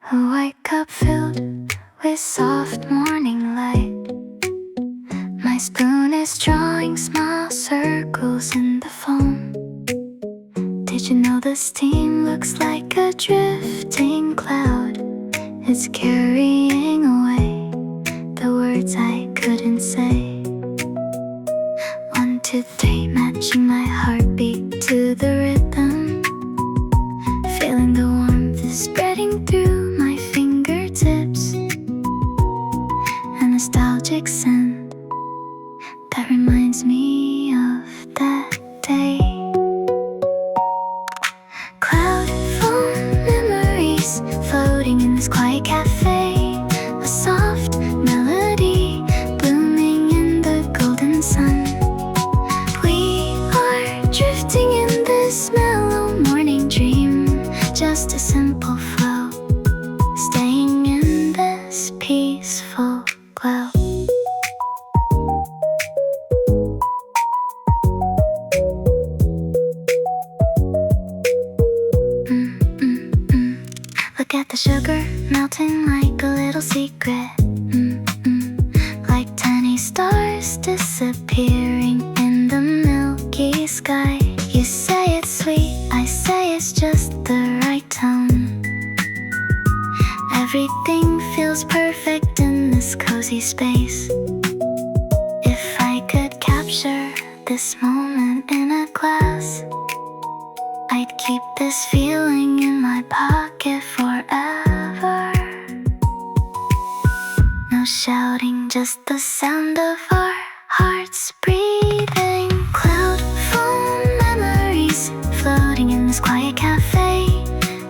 A white cup filled with soft morning light. My spoon is drawing small circles in the foam. Did you know the steam looks like a drifting cloud? It's carrying away the words I couldn't say. 1, 2, 3, matching my heartbeat to the rhythm. Feeling the warmth is spreading through my fingertips. A nostalgic scent that reminds me of that day. Cloud foam memories floating in this quiet cafe. A soft melody blooming in the golden sun. We are drifting in this mellow morning dream. Just a simple flow, staying in this peaceful glow. Look at the sugar melting like a little secret. Like tiny stars disappearing in the milky sky. You say it's sweet, I say it's just the right tone. Everything feels perfect in this cozy space. If I could capture this moment in a glass, I'd keep this feeling in my pocket forever. No shouting, just the sound of our hearts breathing. Cloud foam memories floating in this quiet cafe.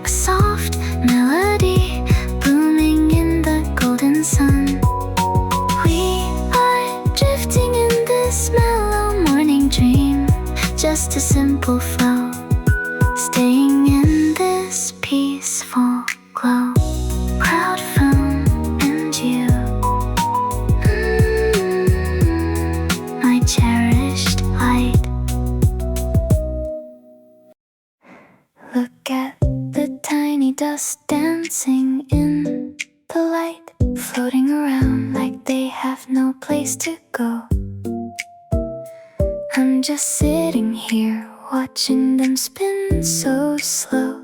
A soft melody blooming in the golden sun. We are drifting in this mellow morning dream. Just a simple flow, staying in this peaceful glow. Proud foam and you, my cherished light. Look at the tiny dust dancing in the light, floating around like they have no place to go. I'm just sitting here watching them spin so slow,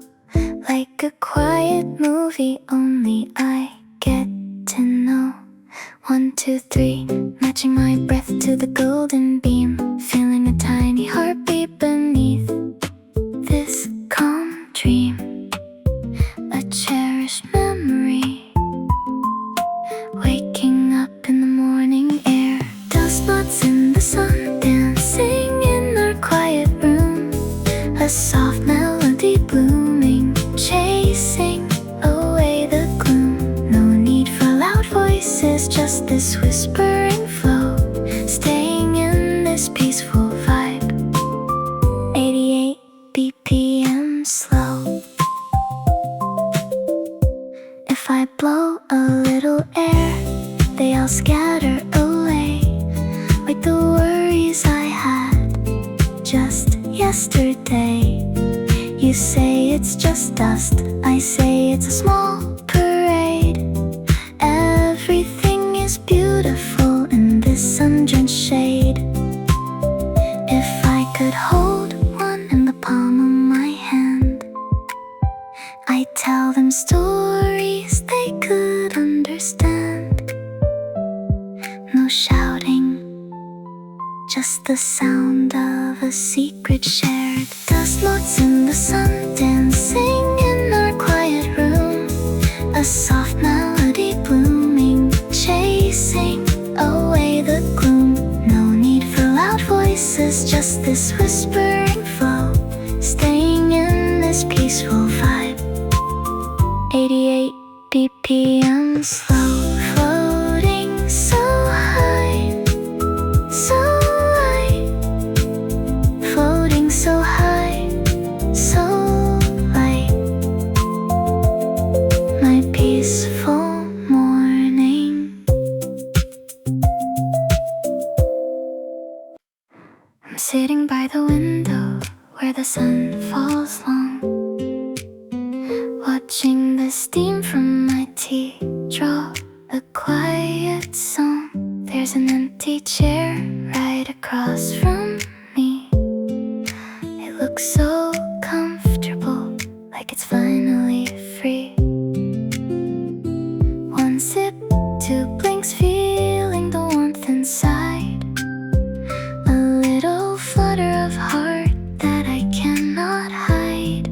like a quiet movie only I get to know. 1, 2, 3, matching my breath to the golden beam. Feeling a tiny heartbeat beneath this calm dream. A cherished memory, waking up in the morning air. Dust motes in the sun dancing in our quiet room. A soft melody blooming, chasing away the gloom. No need for loud voices, just this whispering flow, staying in this peaceful vibe. 88 BPM slow. If I blow a little air, they all scatter away, like the worries I had just yesterday. You say it's just dust, I say it's a small parade. Everything is beautiful in this sun-drenched shade. If I could hold one in the palm of my hand, I'd tell them stories they could understand. No shouting, just the sound of a secret shared. Dust motes in the sun dancing in our quiet room. A soft melody blooming, chasing away the gloom. No need for loud voices, just this whispering flow, staying in this peaceful vibe. 88 BPM slow, floating so high, so floating so high, so light. My peaceful morning. I'm sitting by the window where the sun falls long, watching the the steam from my tea, draw a quiet song. There's an empty chair right across from me. It looks so comfortable, like it's finally free. One sip, two blinks, feeling the warmth inside. A little flutter of heart that I cannot hide.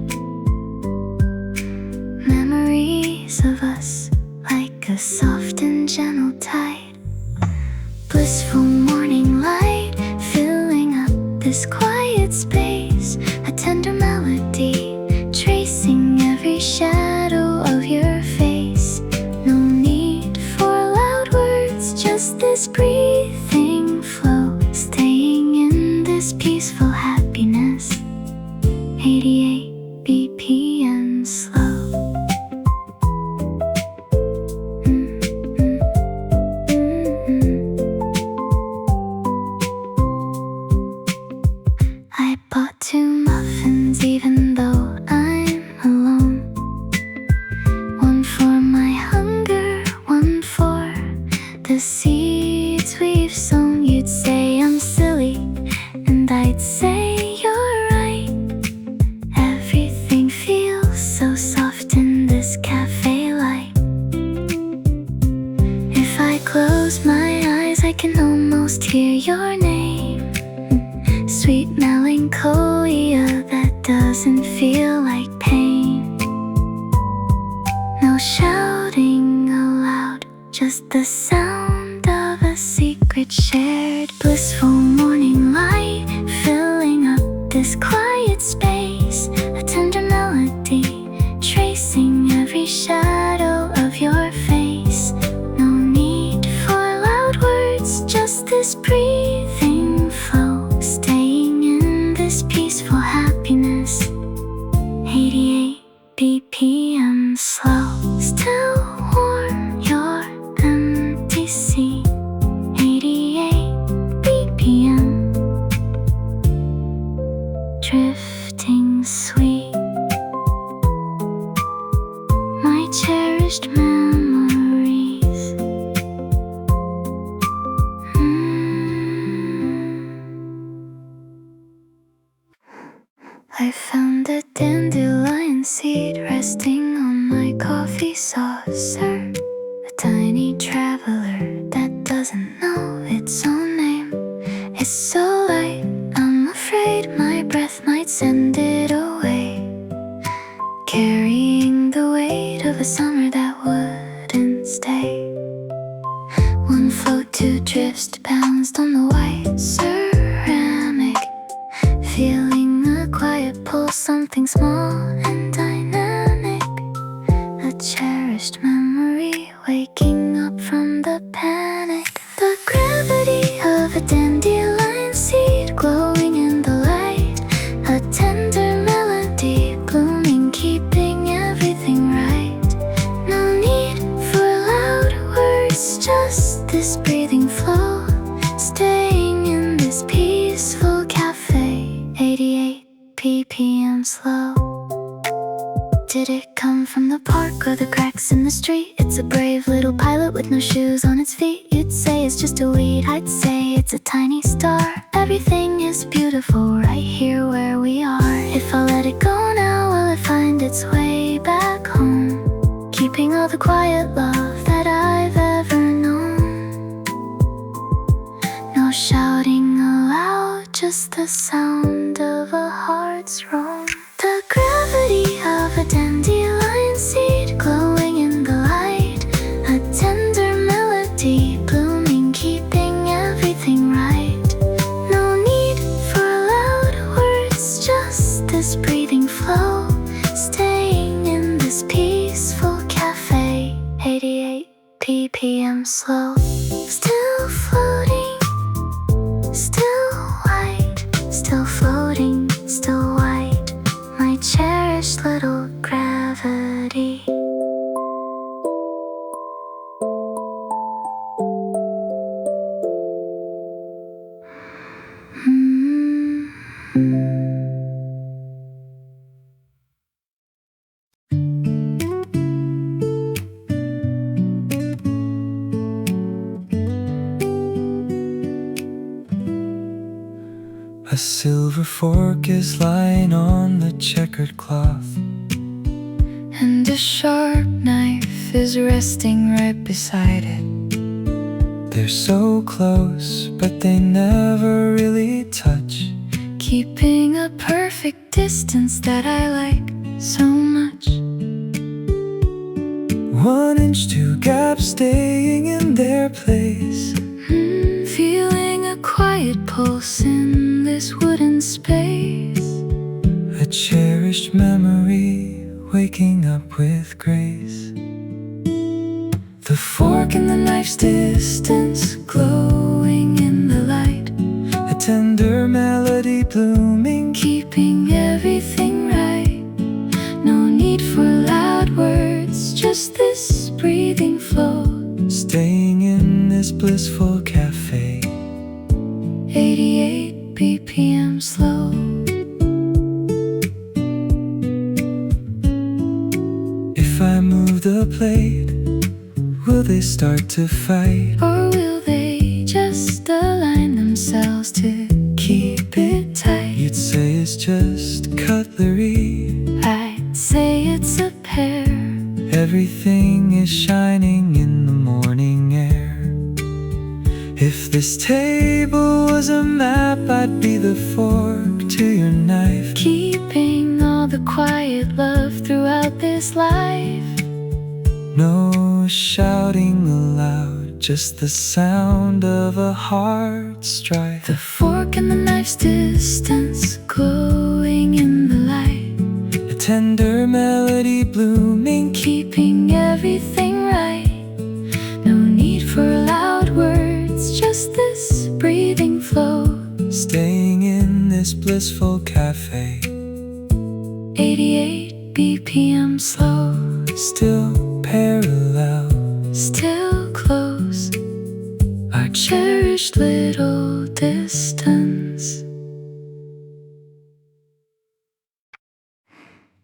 Memories of us, like a soft and gentle tide. Blissful morning light, filling up this quiet space. A tender melody, tracing every shadow of your face. No need for loud words, just this breathing flow. Staying in this peaceful happiness. 88 BPM slow. I bought 2 muffins even though I'm alone. One for my hunger, one for the seeds we've sown. You'd say I'm silly, and I'd say you're right. Everything feels so soft in this cafe light. If I close my eyes, I can almost hear your name. Sweet melancholia that doesn't feel like pain. No shouting aloud, just the sound of a secret shared. Blissful morning light, filling up this quiet space. A tender melody, tracing every shadow of your face. No need for loud words, just this breathing flow. Staying in this peaceful happiness. 88 BPM slow. Still warm, your empty seat. 88 BPM, drifting sweet. My cherished memories. I found a dandelion seed resting on my coffee saucer. A tiny traveler that doesn't know its own name. It's so light, I'm afraid my breath might send it away. Carrying the weight of a summer that wouldn't stay. One float, 2 drifts bounced on the white ceramic. Feeling a quiet pull, something small and dynamic. A cherished memory, waking up from the panic. The gravity of a dandelion seed, glowing in the light. A tender melody, blooming, keeping everything right. No need for loud words, just this breathing flow. Staying in this peaceful cafe. 88 BPM slow. Did it come from the park or the cracks in the street? It's a brave little pilot with no shoes on its feet. You'd say it's just a weed, I'd say it's a tiny star. Everything is beautiful right here where we are. If I let it go now, will it find its way back home? Keeping all the quiet love that I've ever known. No shouting aloud, just the sound of a heart's roam. The gravity of a dandelion seed, glowing in the light. A tender melody, blooming, keeping everything right. No need for loud words, just this breathing flow. Staying in this peaceful cafe. 88 BPM slow. Still floating, still white. Still floating, still white. My cherished little gravity. silver fork is lying on the checkered cloth, and a sharp knife is resting right beside it. They're so close, but they never really touch, keeping a perfect distance that I like so much. 1 inch, 2 gaps staying in their place. Feeling a quiet pulse in this wooden space. A cherished memory waking up with grace. The fork and the knife's distance glowing in the light. A tender melody blooming, keeping everything right. No need for loud words, just this breathing flow. Staying in this blissful cafe. 88 BPM slow. If I move the plate, will they start to fight? Or will they just align themselves to keep it tight? You'd say it's just cutlery, I'd say it's a pair. Everything is shining in the morning air. If this table was a map, I'd be the fork to your knife, keeping all the quiet love throughout this life. No shouting aloud, just the sound of a heart strife. The fork and the knife's distance glowing in the light. A tender melody blooming, keeping everything right. No need for loud words, just this breathing flow. Staying in this blissful cafe. 88 BPM slow. Still parallel, still close, our cherished little distance.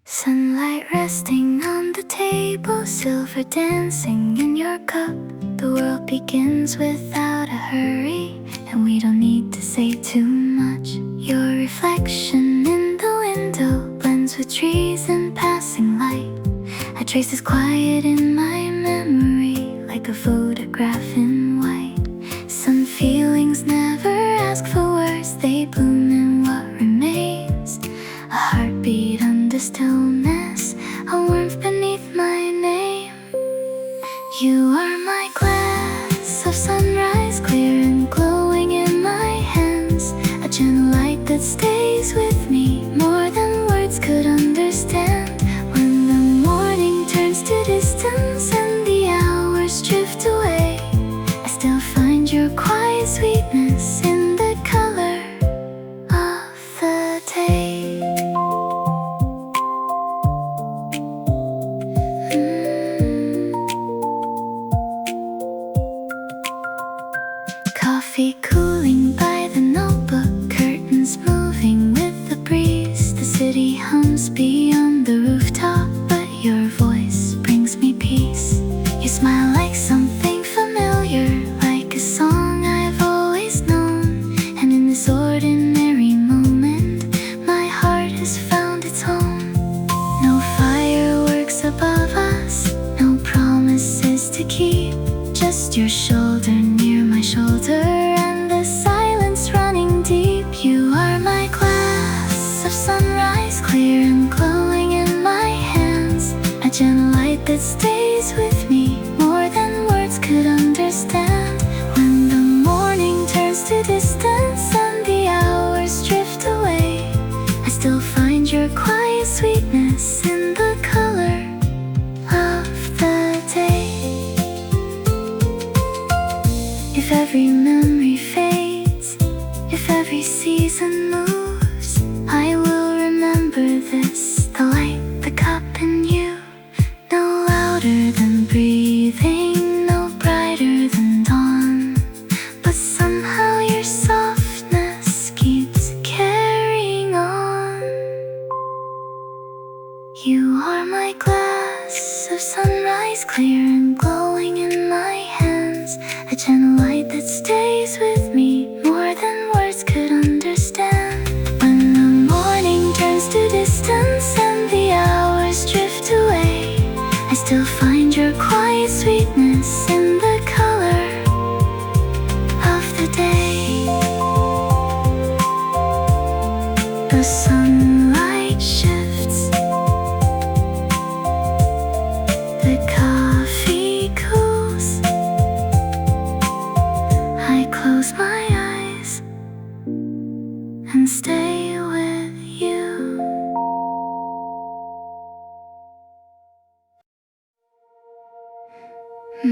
Sunlight resting on the table, silver dancing in your cup. The world begins without a hurry, and we don't need to say too much. Your reflection in the window blends with trees and passing light. I trace this quiet in my memory, like a photograph in white. Some feelings never ask for words, they bloom in what remains. A heartbeat under stillness, a warmth beneath my name. You are my glass of sunrise, clear and glowing in my hands. A gentle light that stays with me, more than words could understand. When the morning turns to distance and the hours drift away, I still find your quiet sweetness in the color of the day. Coffee cooling by the notebook, curtains moving with the breeze. The city hums beyond the rooftop, but your voice brings me peace. You smile like something familiar, like a song I've always known. And in this ordinary moment, my heart has found its home. No fireworks above us, no promises to keep, just your shoulder near my shoulder and the silence running deep. You are my glass of sunrise, clear and glowing in my hands. A gentle light that stays with me, more than words could understand. When the morning turns to distance and the hours drift away, I still find your quiet sweetness in the color of the day. If every memory fades, if every season moves, I will remember this, the light, the cup and you. No louder than breathing, no brighter than dawn, but somehow your softness keeps carrying on. You are my glass of sunrise, clear and glowing in my hands. A gentle light that stays with me, more than words could understand. My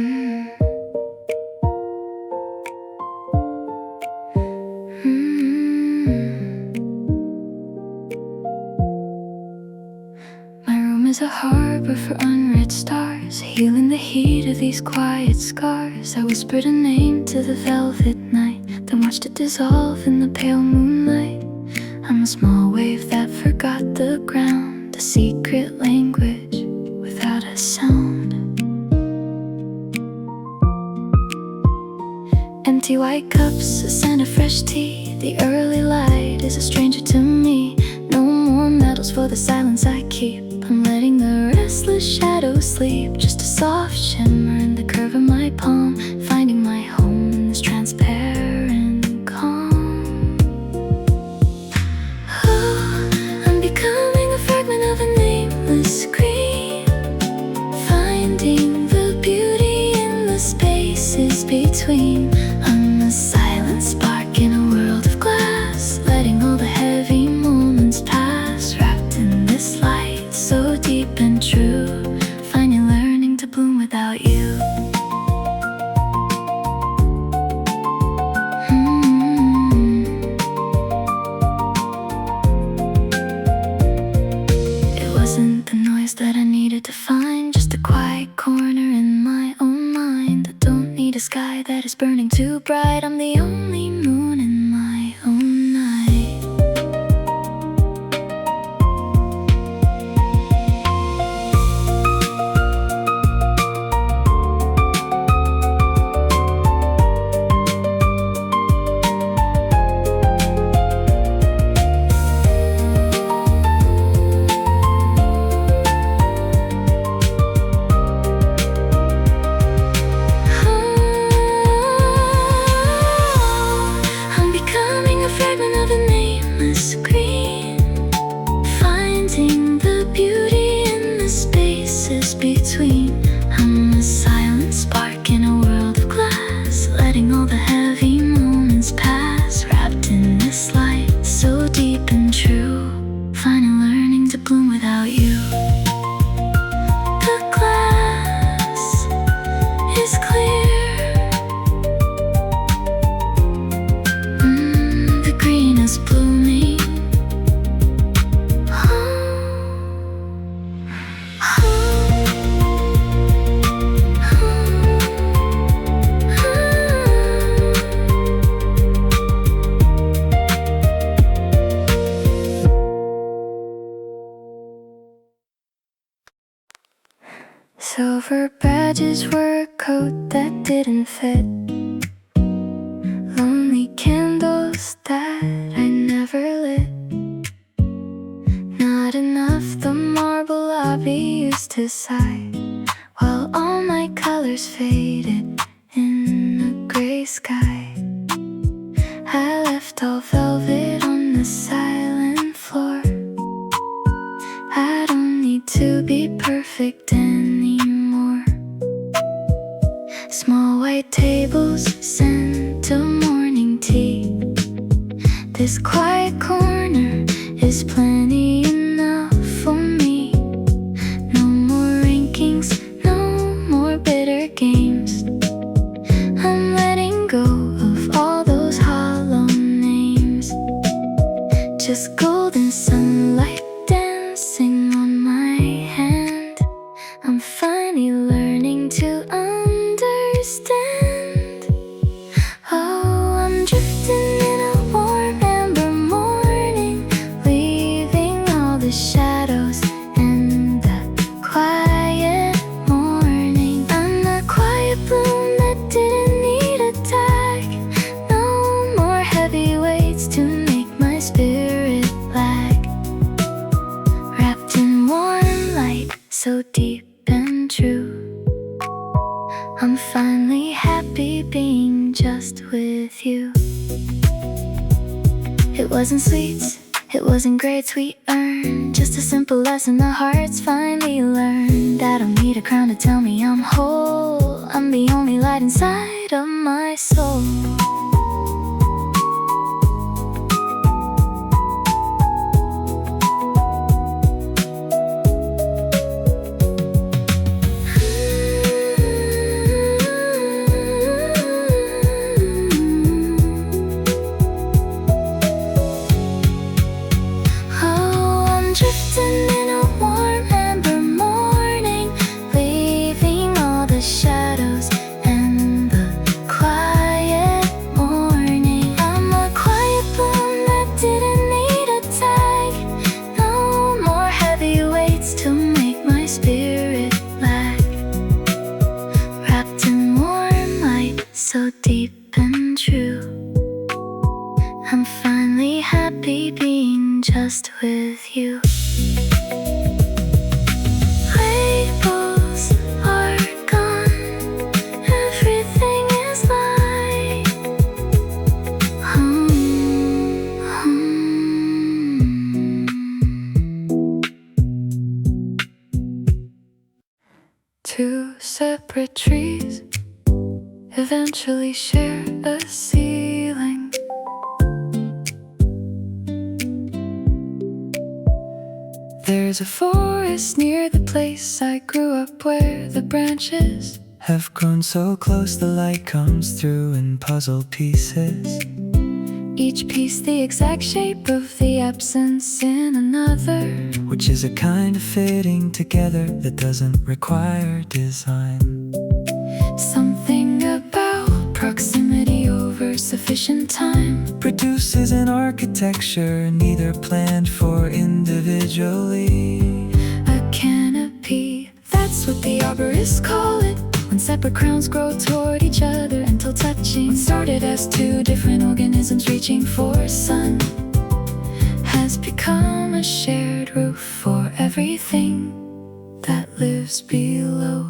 room is a harbor for unread stars, healing the heat of these quiet scars. I whispered a name to the velvet night, then watched it dissolve in the pale moonlight. I'm a small wave that forgot the ground, a secret language without a sound. Empty white cups, a scent of fresh tea. The early light is a stranger to me. No more medals for the silence I keep. I'm letting the restless shadows sleep. Just a soft shimmer in the curve of my palm, finding my home in this transparent calm. Oh, I'm becoming a fragment of a nameless scream, finding the beauty in the spaces between. I'm a silent spark in a world of glass, letting all the heavy moments pass, wrapped in this light so deep and true, finally learning to bloom without you. It wasn't the noise that I needed to find, just a quiet corner in my own mind. I don't need a sky that is burning too bright. I'm the only moon in my own night. I'm becoming a fragment of a nameless scream, finding the beauty in the spaces between. I'm a silent spark in a world of glass, letting all the heavy moments pass, wrapped in this light so deep and true, finally learning to bloom without you. The glass is clear, the green is blooming. Silver badges were a coat that didn't fit, lonely candles that I never lit. Not enough the marble lobby used to sigh, while all my colors faded in a gray sky. I left all velvet on the silent floor. I don't need to be perfect anymore. Small white tables sent to morning tea. This quiet corner is plenty enough for me. No more rankings, no more bitter games. I'm letting go of all those hollow names. Just golden sunlight dancing on my hand. I'm finally learning to understand. Oh, I'm drifting in a warm amber morning, leaving all the shadows and the quiet morning. I'm the quiet bloom that didn't need a tag. No more heavy weights to make my spirit lag, wrapped in warm light so deep and true. I'm finally happy being just with you. It wasn't sweets, it wasn't grades we earned, just a simple lesson the hearts finally learned. I don't need a crown to tell me I'm whole. I'm the only light inside of my soul. two separate trees eventually share a ceiling. There's a forest near the place I grew up where the branches have grown so close the light comes through in puzzle pieces. Each piece the exact shape of the absence in another, which is a kind of fitting together that doesn't require design. Something about proximity over sufficient time produces an architecture neither planned for individually. A canopy, that's what the arborists call it, when separate crowns grow toward each other until touching. What started as two different organisms reaching for sun has become a shared roof for everything that lives below.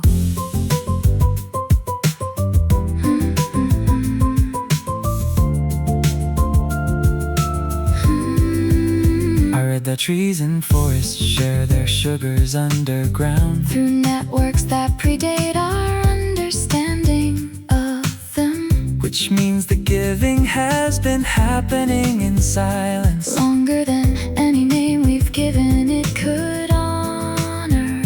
The trees and forests share their sugars underground through networks that predate our understanding of them, which means the giving has been happening in silence longer than any name we've given it could honor.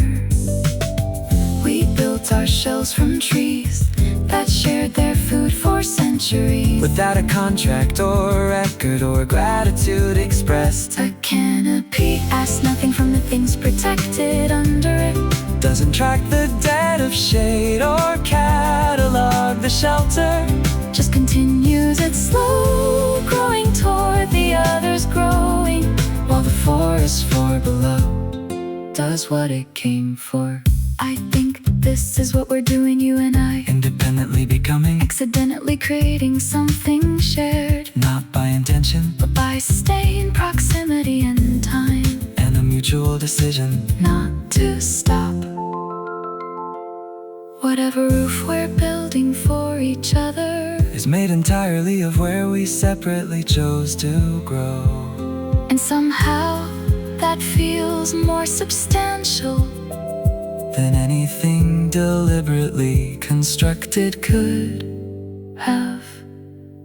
We built our shells from trees that shared their food for centuries without a contract or record or gratitude expressed. A canopy asks nothing from the things protected under it, doesn't track the debt of shade or catalog the shelter, just continues its slow growing toward the others growing, while the forest far below does what it came for. I think this is what we're doing, you and I, independently becoming, accidentally creating something shared, not by intention, but by sustained proximity and time, and a mutual decision not to stop. Whatever roof we're building for each other is made entirely of where we separately chose to grow. And somehow that feels more substantial than anything deliberately constructed could have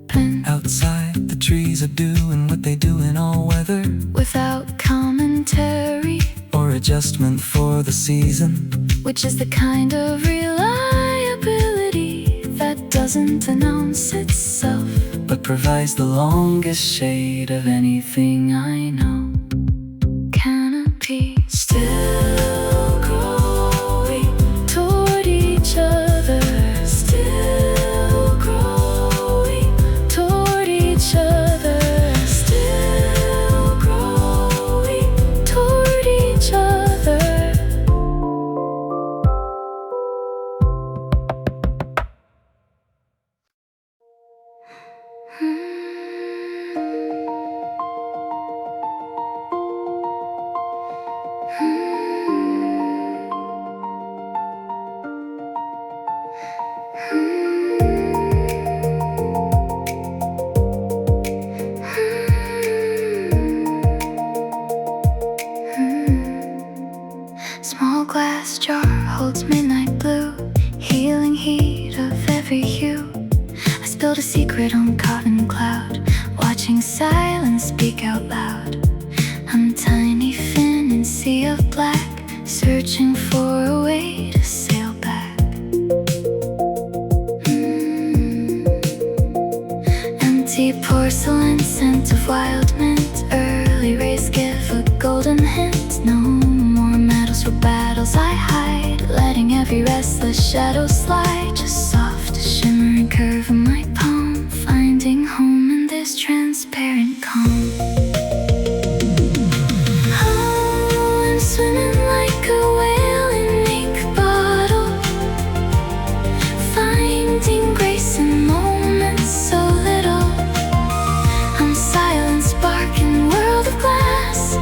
been. Outside, the trees are doing what they do in all weather, without commentary or adjustment for the season, which is the kind of reliability that doesn't announce itself, but provides the longest shade of anything I know. Canopy still growing toward each other, still growing toward each other, still growing toward each other. Small glass jar holds midnight blue, healing heat of every hue. I spilled a secret on cotton cloud, watching silence speak out loud. I'm a tiny fin in sea of black, searching for a way to sail back. Empty porcelain, scent of wild mint, early rays give a golden hint. No more medals for battles I hide, letting every restless shadow slide. Just soft shimmering curve in my palm, finding home in this transparent calm. Oh, I'm swimming like a whale in ink bottle, finding grace in moments so little. I'm a silent spark in a world of glass,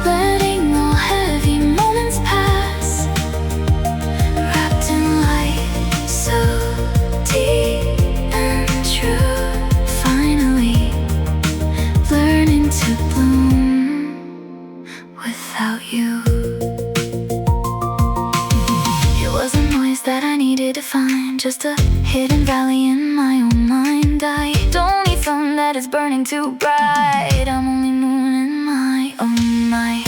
letting all heavy moments pass, wrapped in light. just a hidden valley in my own mind. I don't need sun that is burning too bright. I'm only moon in my own night.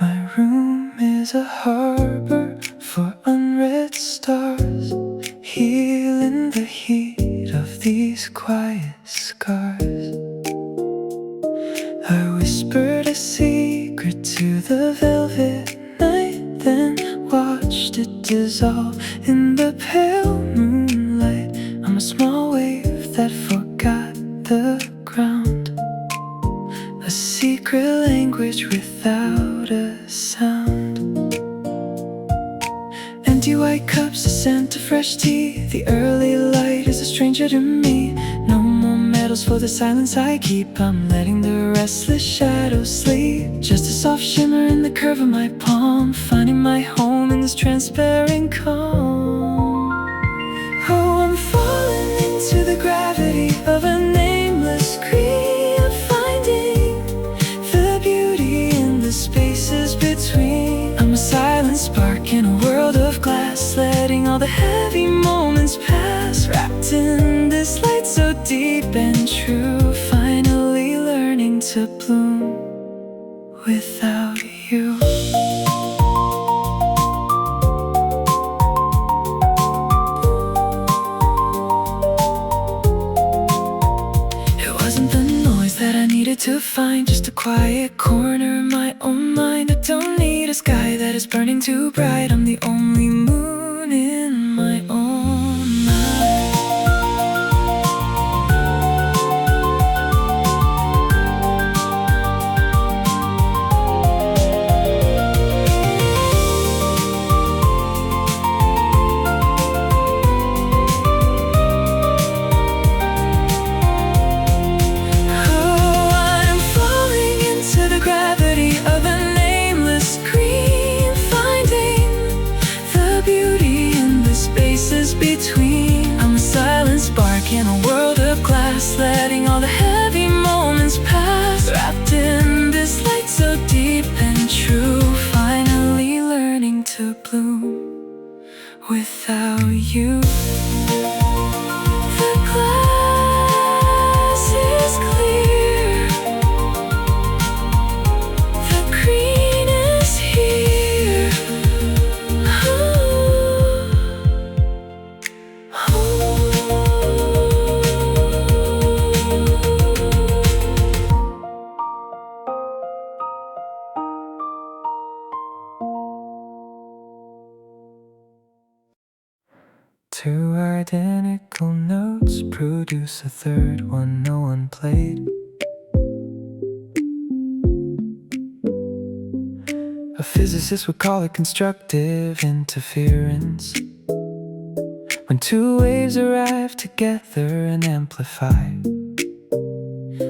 My room is a harbor for unread stars, healing the heat of these quiet scars. I whispered a secret to the velvet night, then watched it dissolve in the pale moonlight. I'm a small wave that forgot the ground, a secret language without a sound. Empty white cups, a scent of fresh tea. The early light is a stranger to me. No more medals for the silence I keep. I'm letting the restless shadows sleep. Just a soft shimmer in the curve of my palm, finding my home in this transparent calm. Oh, I'm falling into the gravity of a nameless scream, finding the beauty in the spaces between. I'm a silent spark in a world of glass, letting all the heavy moments pass, wrapped in this light so deep and true. Finally learning to bloom without you. To find just a quiet corner in my own mind. I don't need a sky that is burning too bright. I'm the only moon in my own night. In a world of glass, letting all the heavy moments pass, wrapped in this light so deep and true. Finally learning to bloom without you. The glass is clear, the green is here. Two identical notes produce a third one no one played. A physicist would call it constructive interference, when two waves arrive together and amplify,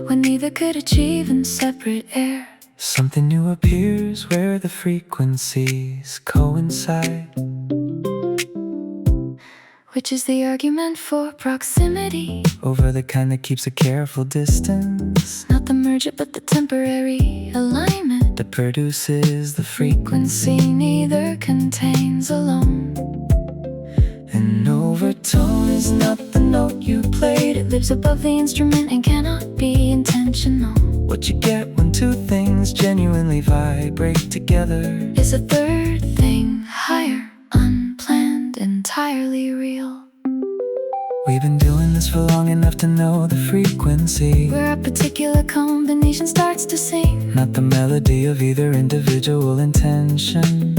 when neither could achieve in separate air. Something new appears where the frequencies coincide. which is the argument for proximity. Over the kind that keeps a careful distance, Not the merger but the temporary alignment that produces the frequency neither contains alone. An overtone is not the note you played. It lives above the instrument and cannot be intentional. What you get when two things genuinely vibrate together Is a third thing higher, unplanned, entirely real. We've been doing this for long enough to know the frequency, Where a particular combination starts to sing, not the melody of either individual intention,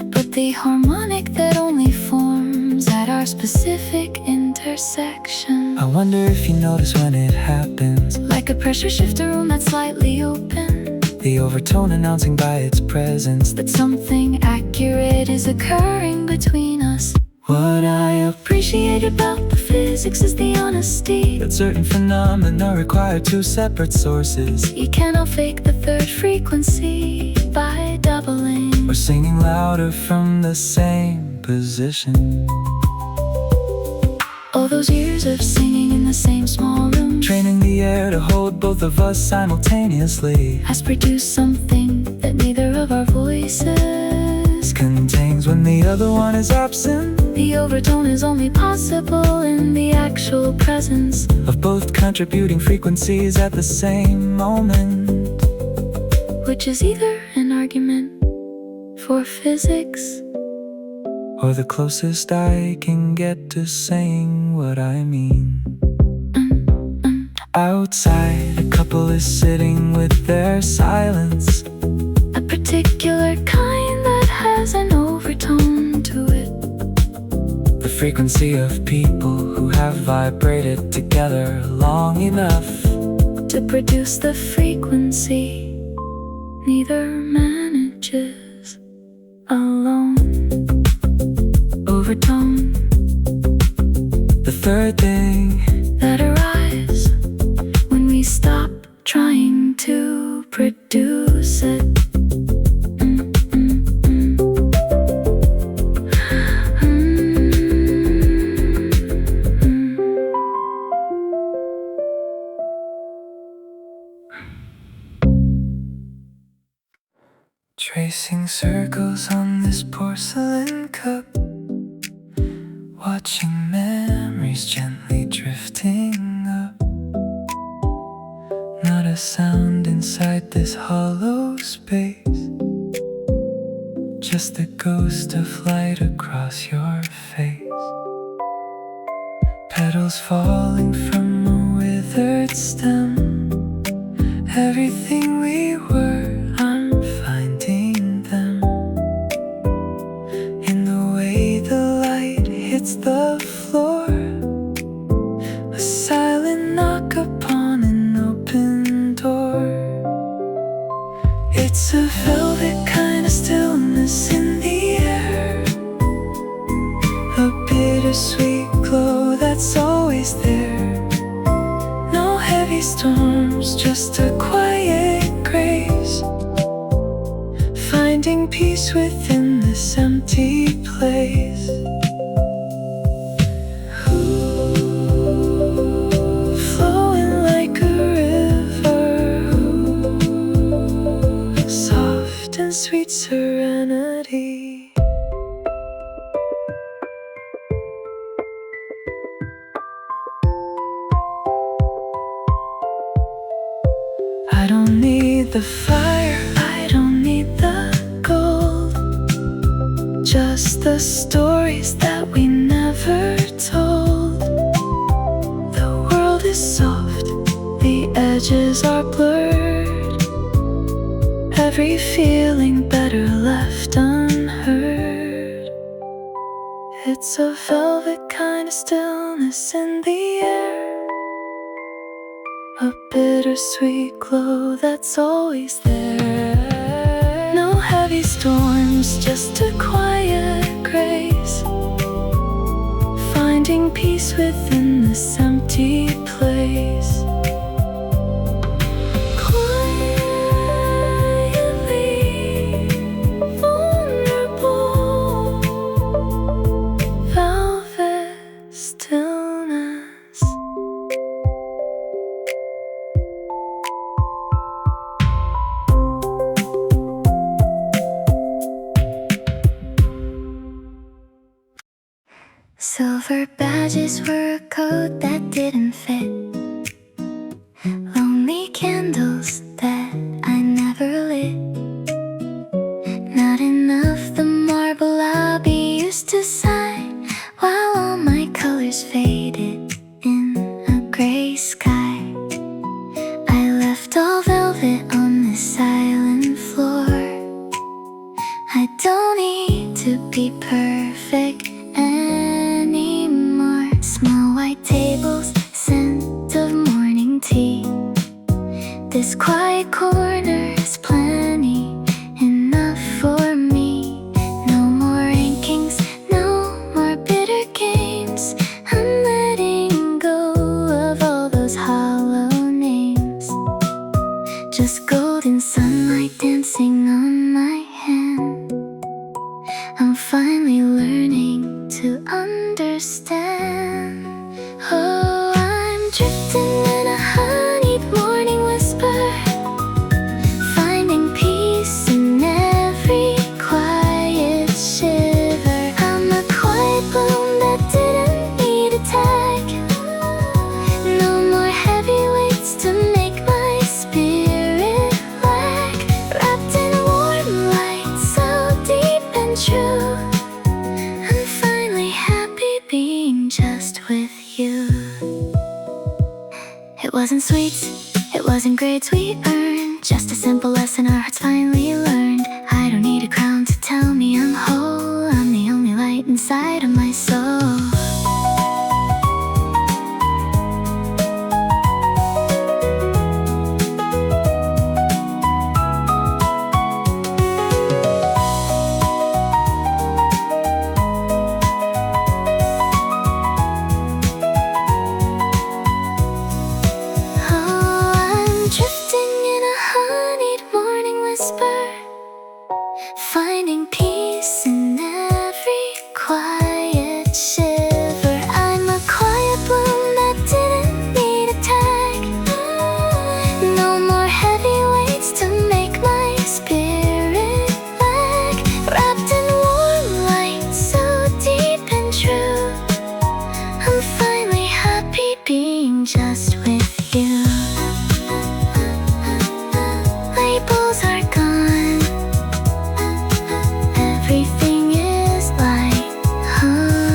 but the harmonic that only forms at our specific intersection. I wonder if you notice when it happens, Like a pressure shifter room that's slightly open, the overtone announcing by its presence that something accurate is occurring between us. what I Appreciate about the physics is the honesty. that certain phenomena require two separate sources, You cannot fake the third frequency by doubling. or singing louder from the same position. All those years of singing in the same small room Training the air to hold both of us simultaneously has produced something that neither of our voices contains when the other one is absent, The overtone is only possible in the actual presence. of both contributing frequencies at the same moment. Which is either an argument for physics Or the closest I can get to saying what I mean. Outside, a couple is sitting with their silence, a particular kind that has an overtone to it. the frequency of people who have vibrated together long enough To produce the frequency neither manages alone. Overtone, the third thing that arise when we stop trying to produce it. Tracing circles on this porcelain cup, watching memories gently drifting up. Not a sound inside this hollow space, just the ghost of light across your face. Petals falling from a withered stem, everything we were, I'm finding them in the way the light hits the floor. A silent knock upon an open door. It's a velvet kind of stillness in the air, a bittersweet glow that's always there. No heavy storms, just a quiet grace, finding peace within this empty place. Flowing like a river, soft and sweet serenity. I don't need the fire, I don't need the gold, just the stories that we never told. The world is soft, the edges are blurred, every feeling better left unheard. It's a velvet kind of stillness in the air, a bittersweet glow that's always there. No heavy storms, just a quiet grace, finding peace within this empty place. Quietly vulnerable, velvet. Silver badges were a coat that didn't fit. Lonely candles that I never lit. Not enough the marble lobby used to sigh, while all my colors faded in a gray sky. I left all velvet on this silent floor. I don't need to be perfect anymore. Small white tables, scent of morning tea. This quiet corner's plenty enough for me. No more rankings, no more bitter games. I'm letting go of all those hollow names. Just golden sunlight dancing on my hand. I'm finally learning to understand. Oh, I'm drifting in a honeyed morning whisper, finding peace in every quiet shiver. I'm a quiet bloom that didn't need a tag. No more heavy weights to make my spirit lag. Wrapped in warm light so deep and true. I'm finally happy being just with you. It wasn't sweets, it wasn't grades we earned, just a simple lesson our hearts finally learned. I don't need a crown to tell me I'm whole. I'm the only light inside of my soul. Finding peace in every quiet shiver. I'm a quiet bloom that didn't need a tag. No more heavy weights to make my spirit lag. Wrapped in warm light so deep and true. I'm finally happy being just with you. Labels are gone. Everything is like home.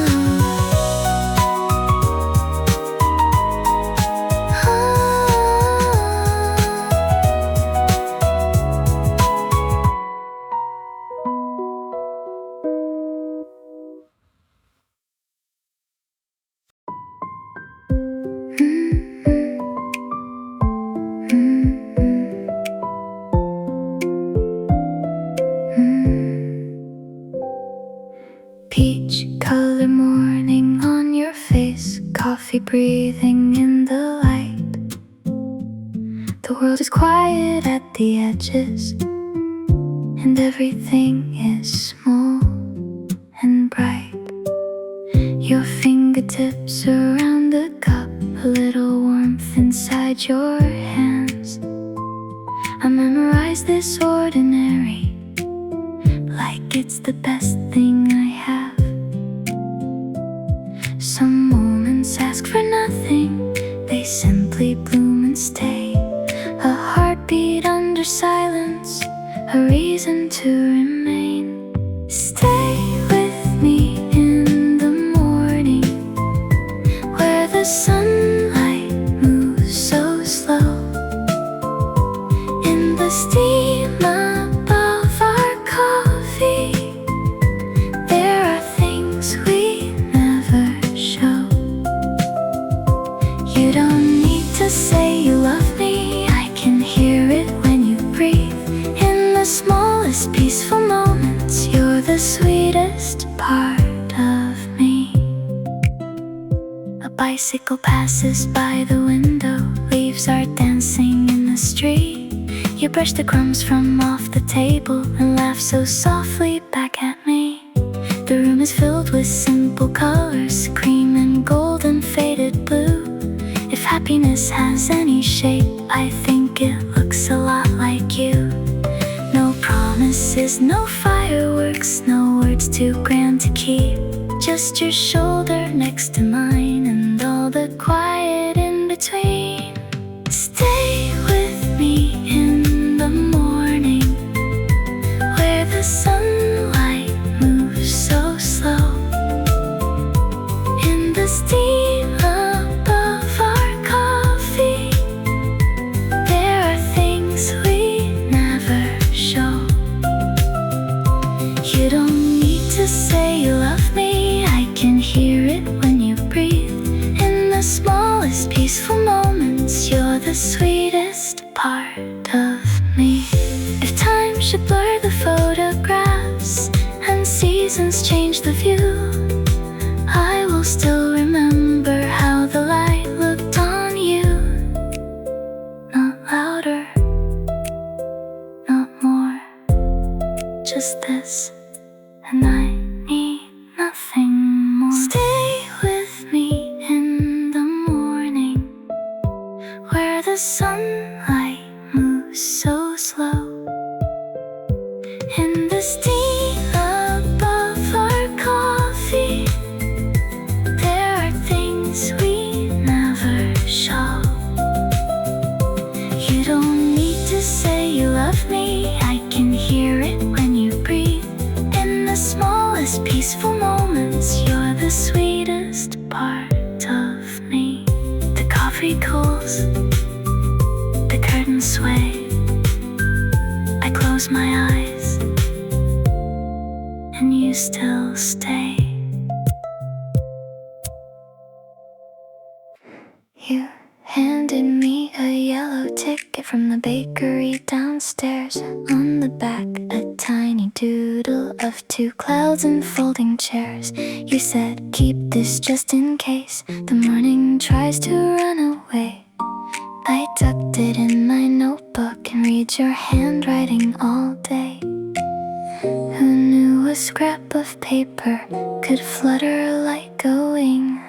Peach color morning on your face, coffee breathing in the light. The world is quiet at the edges, and everything is small and bright. Your fingertips around the cup, a little warmth inside your hands. I memorize this ordinary, like it's the best thing I have. Some moments ask for nothing, they simply bloom and stay. A heartbeat under silence, a reason to remain. Stay with me in the morning, where the sunlight moves so slow. In the steam above our coffee, there are things we never show. You don't need to say you love me, I can hear it when you breathe. In the smallest peaceful moments, you're the sweetest part of me. A bicycle passes by the window, leaves are dancing in the street. You brush the crumbs from off the table and laugh so softly back at me. The room is filled with simple colors, cream and gold and faded blue. If happiness has any shape, I think it looks a lot like you. No promises, no fireworks, no words too grand to keep. Just your shoulder heart next to mine, and all the quiet in between. Stay with me in the morning, where the sunlight moves so slow. In the steam above our coffee, there are things we never show. You don't need to say you love me, I can hear it when you breathe. In the smallest peaceful moments, you're the sweetest part of me. If time should blur the photographs and seasons change the view, I will still remember how the light looked on you. Not louder, not more, just this, and I need nothing more. Stay with me in the morning, where the sunlight moves so slow. In the steam above our coffee, there are things we never show. You don't need to say you love me, I can hear it when you breathe. In the smallest peaceful moments, you're the sweetest part of me. The coffee cools, the curtains sway, I close my eyes, and you still stay. You handed me a yellow ticket from the bakery downstairs. On the back, a tiny doodle of 2 clouds and folding chairs. You said, keep this just in case the morning tries to run away. I tucked it in my notebook and read your handwriting all day. Who knew a scrap of paper could flutter like a wing?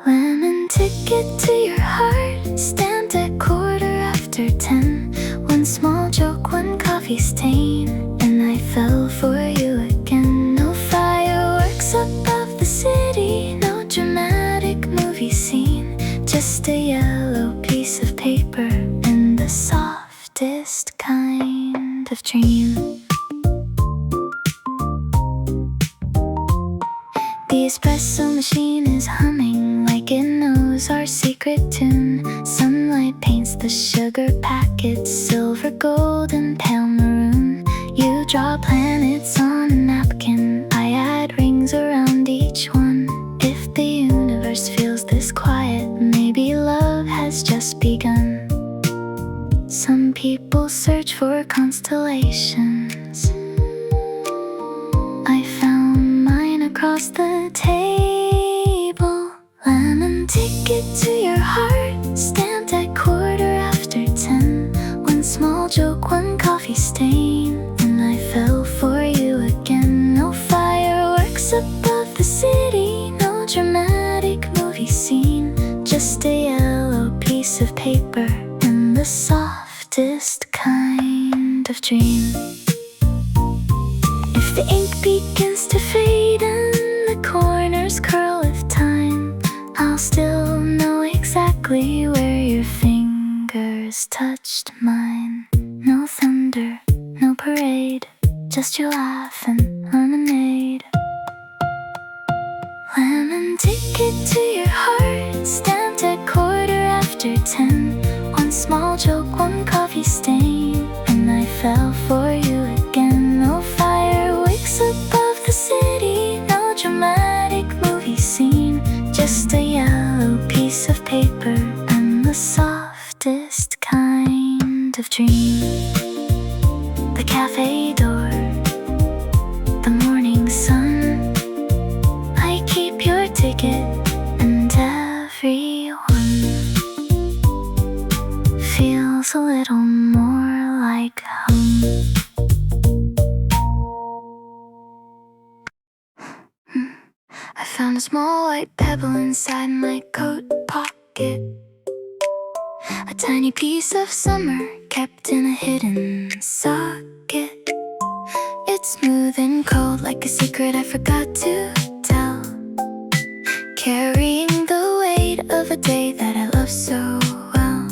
Lemon ticket to your heart, stamped at 10:15. One small joke, one coffee stain, and I fell for you again. No fireworks above the city, no dramatic movie scene, just a yellow piece of paper and the softest kind of dream. The espresso machine is humming like it knows our secret tune. Sunlight paints the sugar packets silver, gold, and pale maroon. You draw planets on a napkin, I add rings around each one. If the universe feels this quiet, maybe love has just begun. Some people search for constellations, I found mine across the table. Lemon ticket to your heart, stamped at 10:15. One small joke, one coffee stain, and I fell for you again. No fireworks above the city, no dramatic movie scene, just a yellow piece of paper and the softest kind of dream. If the ink begins to fade and the corners curl with time, I'll still know exactly where your fingers touched mine. No thunder, no parade, just your laugh and lemonade. Lemon ticket to your heart, stamped at 10:15. One small joke, one coffee stain, and I fell for you again. No fireworks above the city, no dramatic movie scene, just a yellow piece of paper and the softest kind of dream. The cafe door, the morning sun, I keep your ticket, and everyone feels a little more like home. I found a small white pebble inside my coat pocket, a tiny piece of summer kept in a hidden socket. It's smooth and cold like a secret I forgot to tell. of a day that I love so well.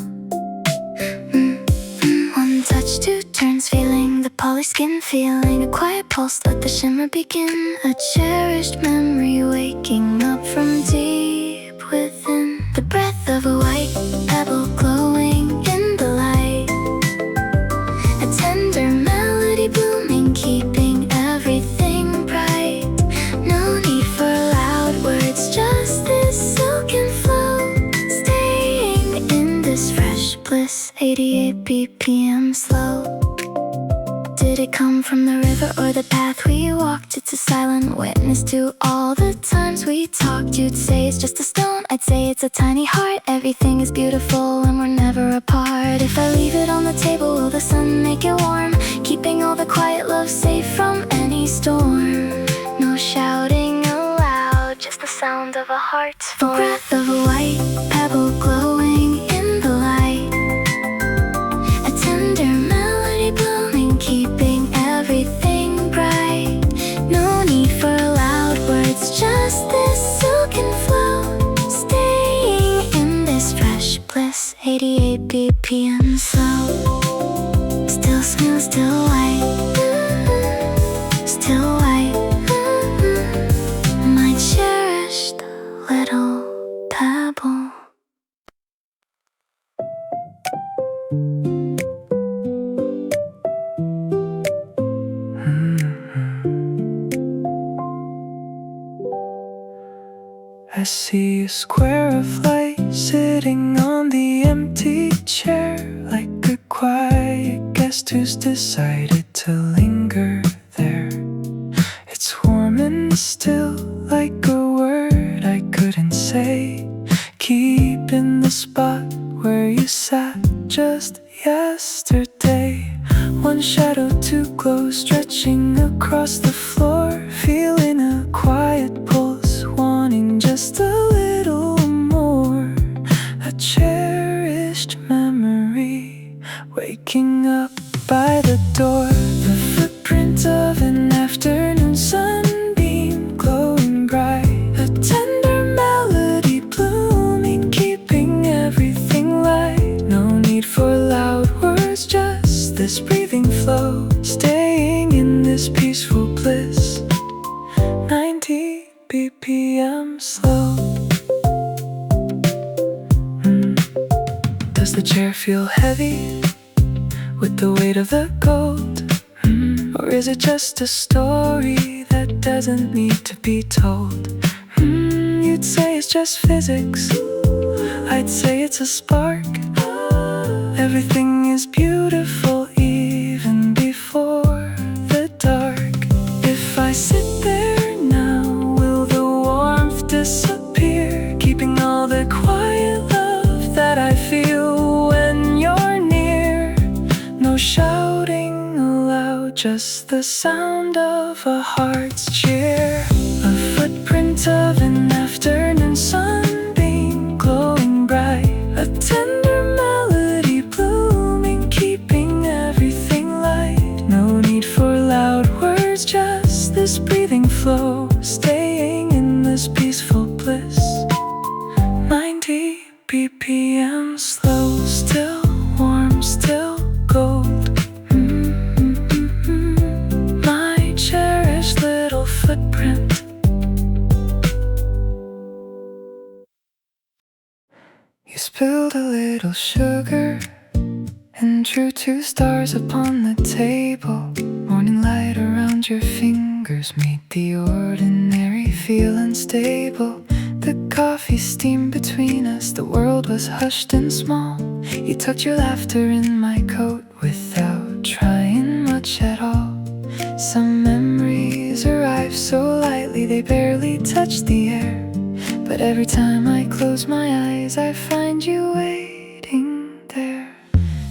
One touch, two turns, feeling the polished skin, feeling a quiet pulse, let the shimmer begin. A cherished memory waking up from deep within. The breath of a white pebble glowing in the light. A tender melody blooming, keeping everything bright. No need for loud words, just this silken flow. Staying in this fresh bliss, 88 BPM slow. Did it come from the river or the path we walked? It's a silent witness to all the times we talked. You'd say it's just a stone, I'd say it's a tiny heart. Everything is beautiful and we're never apart. If I leave it on the table, will the sun make it warm? Keeping all the quiet love safe from any storm. No shouting aloud, just the sound of a heart's voice. The breath of a white pebble glowing in the light. A tender melody blooming, keeping everything bright. No need for loud words, just this silken flow. Staying in this fresh bliss, 88 BPM slow. Still smooth, still white, still white. My cherished little pebble. I see a square of light sitting on the empty chair, like a quiet guest who's decided to linger there. It's warm and still, like a word I couldn't say. Keep in the spot where you sat just yesterday. One shadow to glow, stretching across the floor. Feeling a quiet pulse, wanting just a little more. A cherished memory, waking up by the door. The footprint of an afternoon sunbeam, glowing bright. A tender melody blooming, keeping everything light. No need for loud words, just this breathing flow. Staying in this peaceful bliss, 90 BPM slow. Does the chair feel heavy with the weight of the gold? Or is it just a story that doesn't need to be told? You'd say it's just physics, I'd say it's a spark. Everything is beautiful even before the dark. If I sit there now, will the warmth disappear? Keeping all the quiet love that I feel when you're near. No shouting aloud, just the sound of a heart's cheer. A footprint of an afternoon sunbeam, glowing bright. A tender melody blooming, keeping everything light. No need for loud words, just this breathing flow. Staying in this peaceful bliss, 90 BPM slow. Still warm, still gold. My cherished little footprint. You spilled a little sugar and drew 2 stars upon the table. Morning light around your fingers made the ordinary feel unstable. The coffee steamed between us, the world was hushed and small. You tucked your laughter in my coat without trying much at all. Some memories arrive so lightly they barely touch the air. But every time I close my eyes, I find you waiting there.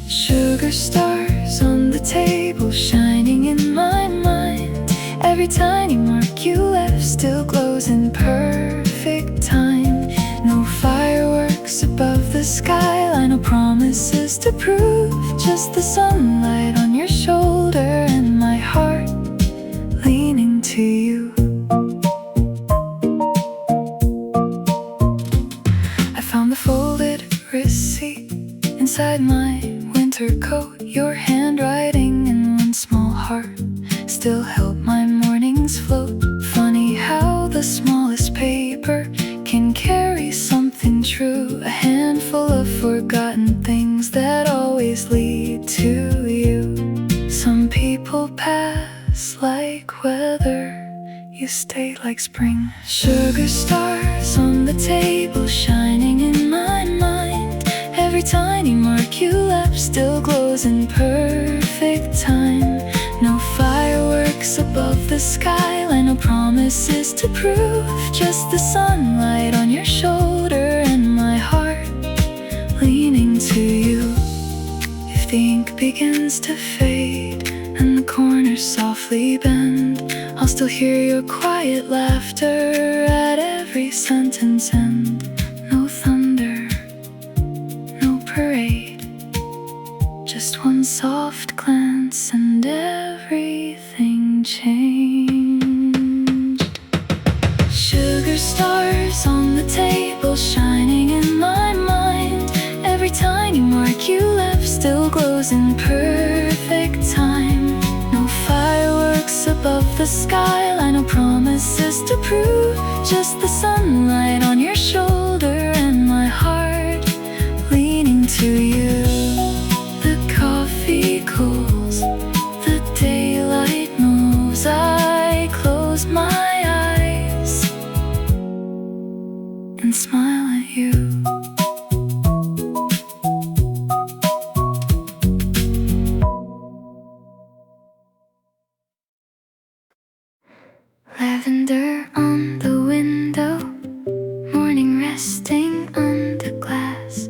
Sugar stars on the table, shining in my mind. Every tiny mark you left still glows in perfect time. No fireworks above the skyline, no promises to prove. Just the sunlight on your shoulder and my heart leaning to you. I found the inside my winter coat. Your handwriting in one small heart still help my mornings float. Funny how the smallest paper can carry something true. A handful of forgotten things that always lead to you. Some people pass like weather, you stay like spring. Sugar stars on the table shining in my mind. Every tiny mark you left still glows in perfect time. No fireworks above the sky, and no promises to prove. Just the sunlight on your shoulder and my heart leaning to you. If the ink begins to fade and the corners softly bend, I'll still hear your quiet laughter at every sentence end. No thunder, no parade, just one soft glance and everything changed. Sugar stars on the table shining in my mind. Every tiny mark you left still glows in perfect time. No fireworks above the skyline, no promises to prove. Just the sunlight on your shoulder and my heart leaning to you. The coffee cools, the daylight moves. I close my eyes and smile at you. Lavender on the window, morning resting on the glass.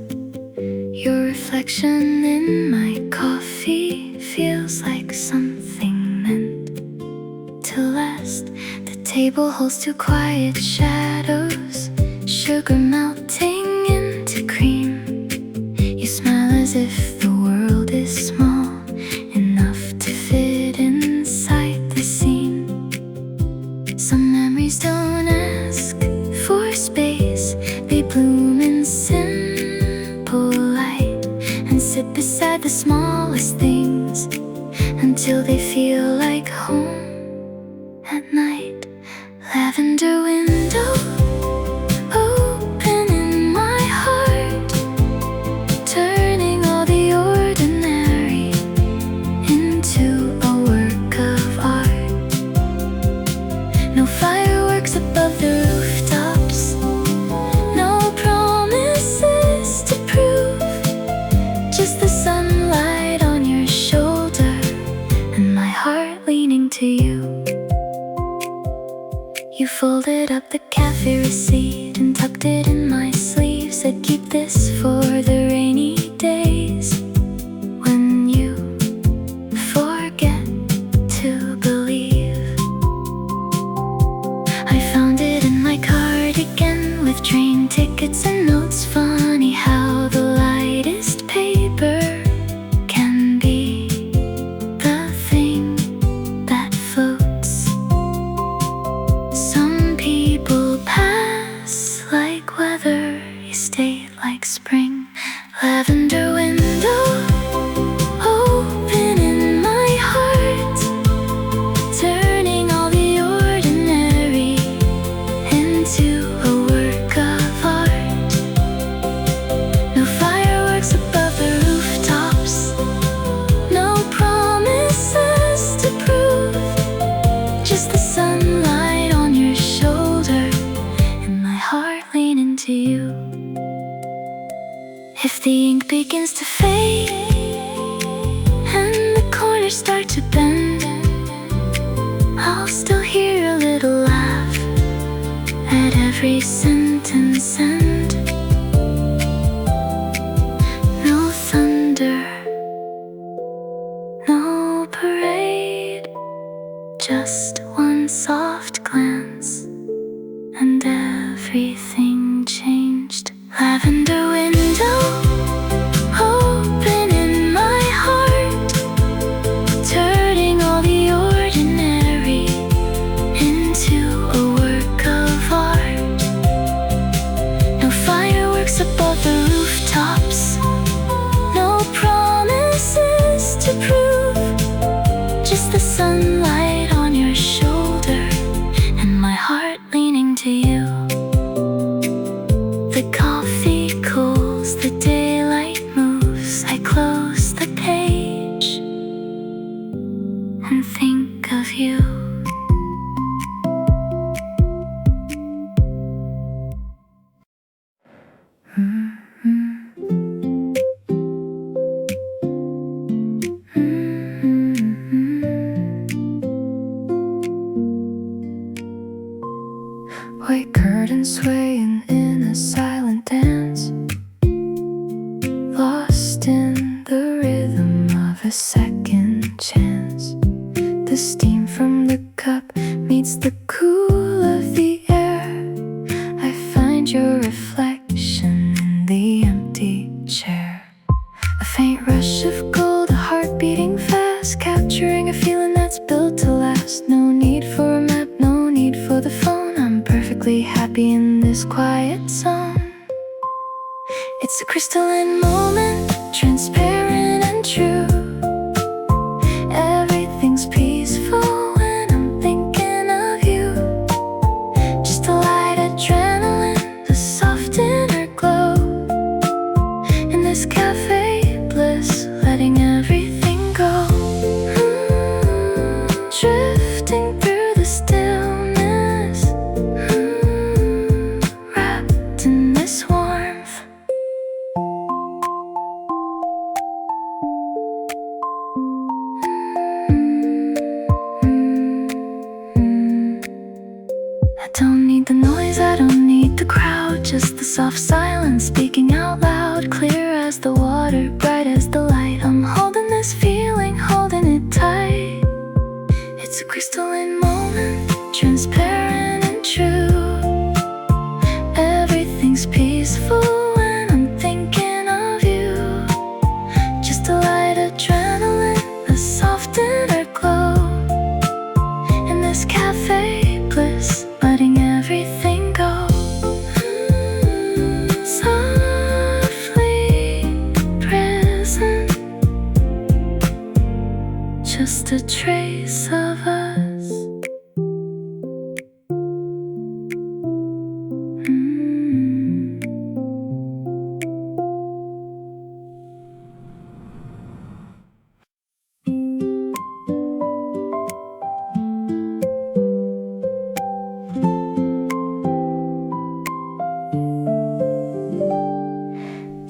Your reflection in my coffee feels like something meant to last. The table holds two quiet shadows, sugar melting into cream. You smile as if the world is small enough to fit inside the scene. Some memories don't ask for space, they bloom in simple light and sit beside the smallest things until they feel like home at night. Lavender window open in my heart, turning all the ordinary into a work of art. No fireworks above the rooftops, no promises to prove. Just the sunlight on your shoulder and my heart leaning to you. You folded up the cafe receipt and tucked it in my sleeve. Said keep this for the rainy days when you forget to believe. I found it in my cardigan with train tickets and notes. Funny how the lightest paper can be the thing that floats. Some people pass like weather, you stay like spring. Lavender window open in my heart, turning all the ordinary into a work of art. No fireworks above the rooftops, no promises to prove. Just the sunlight on your shoulder and my heart leaning to you. If the ink begins to fade and the corners start to bend, I'll still hear a little laugh at every sentence end. No thunder, no parade, just one soft glance and everything changed. Lavender window open in my heart, turning all the ordinary into a work of art. No fireworks above the rooftops, no swaying in a silent dance, lost in the rhythm of a second chance. The steam from the cup meets the cool of the air. I find your reflection in the empty chair. A faint rush of gold, a heart beating fast, capturing a feeling that's built to last. No need for a map, no need for the phone. I'm perfectly happy in this quiet zone. It's a crystalline moment, transparent and true. Everything's peaceful when I'm thinking of you. Just a light adrenaline, a soft inner glow. In this cafe bliss, letting everything go. Drifting through the stillness, wrapped in this warmth. I don't need the noise, I don't need the crowd, just the soft silence speaking out loud. Clear as the water, bright as the light. I'm holding this feeling, holding it tight. It's a crystalline moment, transparent and true. Everything's peaceful when I'm thinking of you. Just a light adrenaline, a soft inner glow. In this cafe bliss, letting everything go. Softly present, just a trace of us.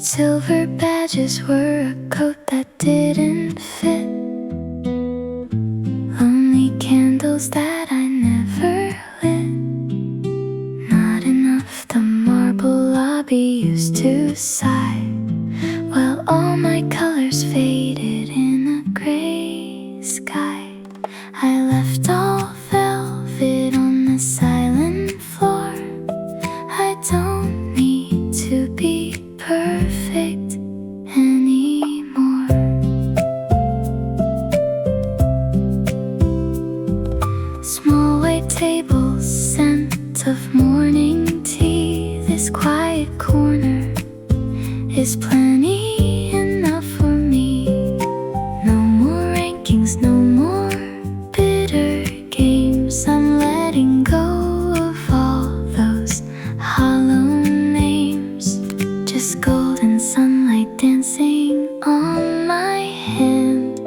Silver badges were a coat that didn't fit. Lonely candles that I never lit. Not enough, the marble lobby used to sigh, while all my colors faded in a gray sky. I left all velvet on the silent floor. I don't need to be perfect anymore. Small white tables, scent of morning tea. This quiet corner is plenty enough for me. No more rankings, no more bitter games. I'm letting go of all those hollow names. Just golden sunlight dancing on my hand.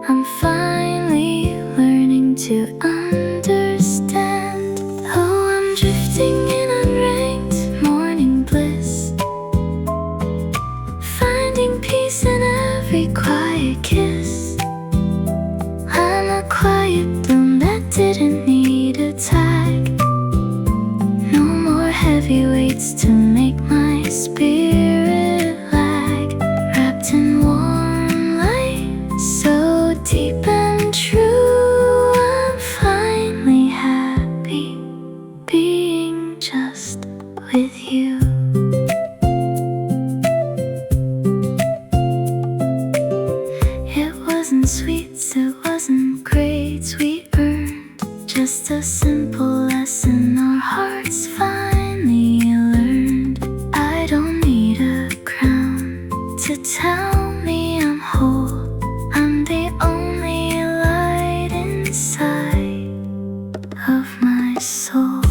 I'm finally learning to understand. Oh, I'm drifting in unranked morning bliss, finding peace in every quiet kiss. I'm a quiet bloom that didn't need a tag. No more heavyweights to make my spirit lag. Wrapped in warm light, so deep and true. I'm finally happy being just with you. It wasn't sweets, it wasn't grades we earned. Just a simple lesson our hearts finally learned. I don't need a crown to tell me I'm whole. I'm the only light inside of my soul.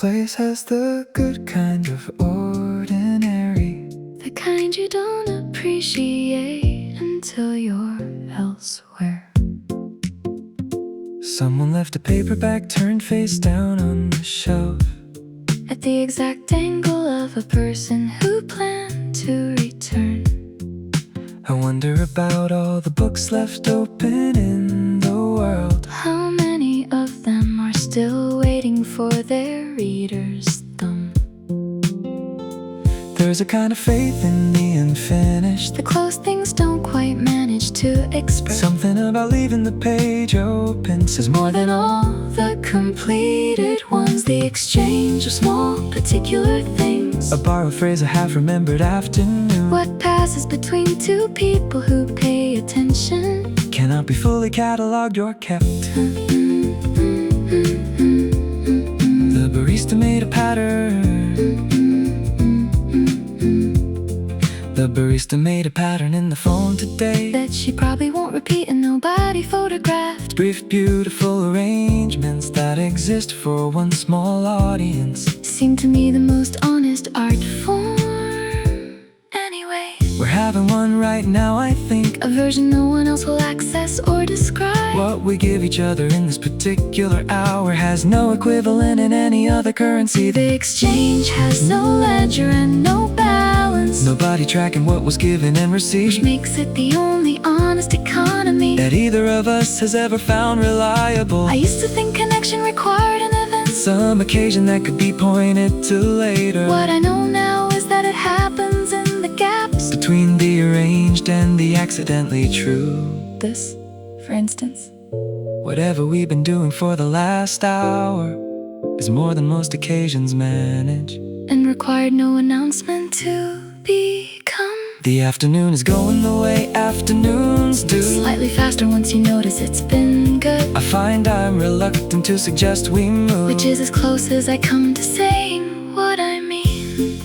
place has the good kind of ordinary, the kind you don't appreciate until you're elsewhere. Someone left a paperback turned face down on the shelf, at the exact angle of a person who planned to return. I wonder about all the books left open in the world. How many of them are still waiting for their reader's thumb? There's a kind of faith in the unfinished, The closed things don't quite manage to express. something about leaving the page open says more than all The completed ones, the exchange of small particular things. a borrowed phrase, a half-remembered afternoon. What passes between two people who pay attention Cannot be fully catalogued or kept. The barista made a pattern. The barista made a pattern in the phone today that she probably won't repeat and nobody photographed. brief, beautiful arrangements that exist for one small audience. Seem to me the most honest art form. Anyway, We're having one right now, I think. a version no one else will access or describe. What we give each other in this particular hour has no equivalent in any other currency. The exchange has no ledger and no balance, Nobody tracking what was given and which received makes it the only honest economy that either of us has ever found reliable. I used to think connection required an event, Some occasion that could be pointed to later. what I know now is that it happens in the gaps Between the arranged and the accidentally true. This, for instance. Whatever we've been doing for the last hour is more than most occasions manage. And required no announcement to become The afternoon is going the way afternoons do. slightly faster once you notice it's been good, I find I'm reluctant to suggest we move. which is as close as I come to saying what I mean.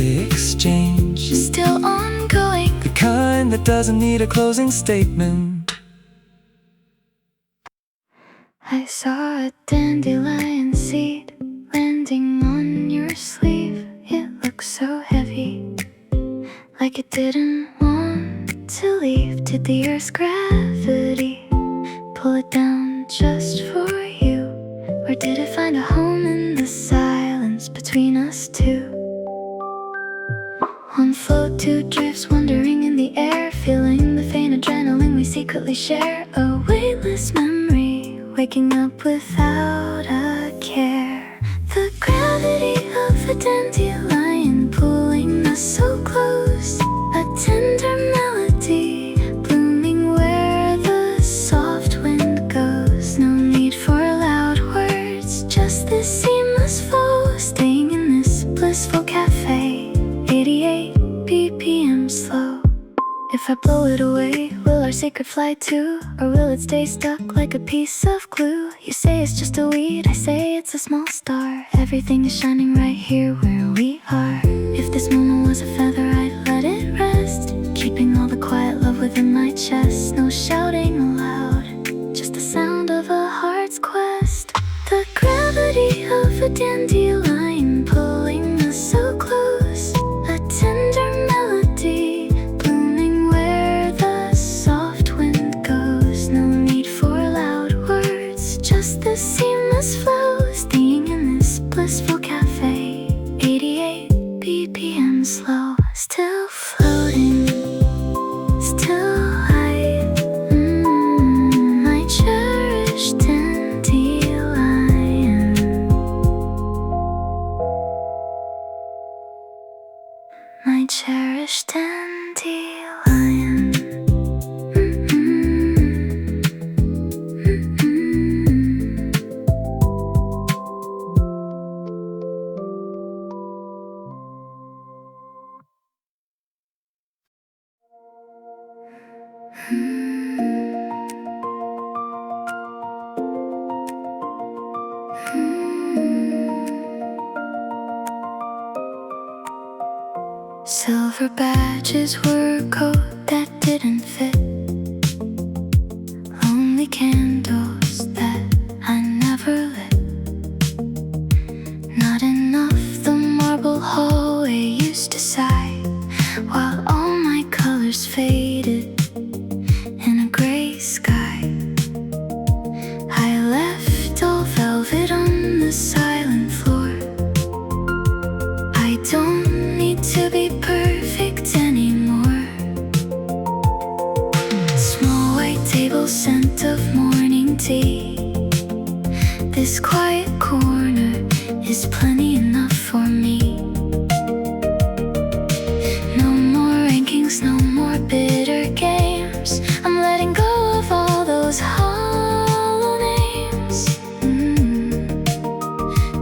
The exchange, Is still ongoing, the kind that doesn't need a closing statement. I saw a dandelion seed landing on your sleeve. It looked so heavy, like it didn't want to leave. Did the earth's gravity pull it down just for you? Or did it find a home in the silence between us two? One float, two drifts, wandering in the air, feeling the faint adrenaline we secretly share. A weightless memory, waking up without a care. The gravity of a dandelion pulling us so close. A tender melody blooming where the soft wind goes. No need for loud words, just this seamless flow. Staying in this blissful cafe, 88 BPM slow. If I blow it away, will our secret fly too? Or will it stay stuck like a piece of glue? You say it's just a weed, I say it's a small star. Everything is shining right here where we are. If this moment was a feather, I'd let it rest, keeping all the quiet love within my chest. No shouting aloud, just the sound of a heart's quest. The gravity of a dandelion pulling us so close. A tender melody blooming where the soft wind goes. No need for loud words, just the seamless flow. Staying in this blissful cafe, 88 BPM slow. Still floating, still light. My cherished dandelion. My cherished dandelion. Silver badges were a coat that didn't fit. Lonely candles that I never lit. hallway used to sigh while all my colors faded in a gray sky. I left all velvet on the silent floor. I don't need to be perfect anymore. Small white table, scent of morning tea. This quiet corner is plenty enough for me. No more rankings, no more bitter games. I'm letting go of all those hollow names.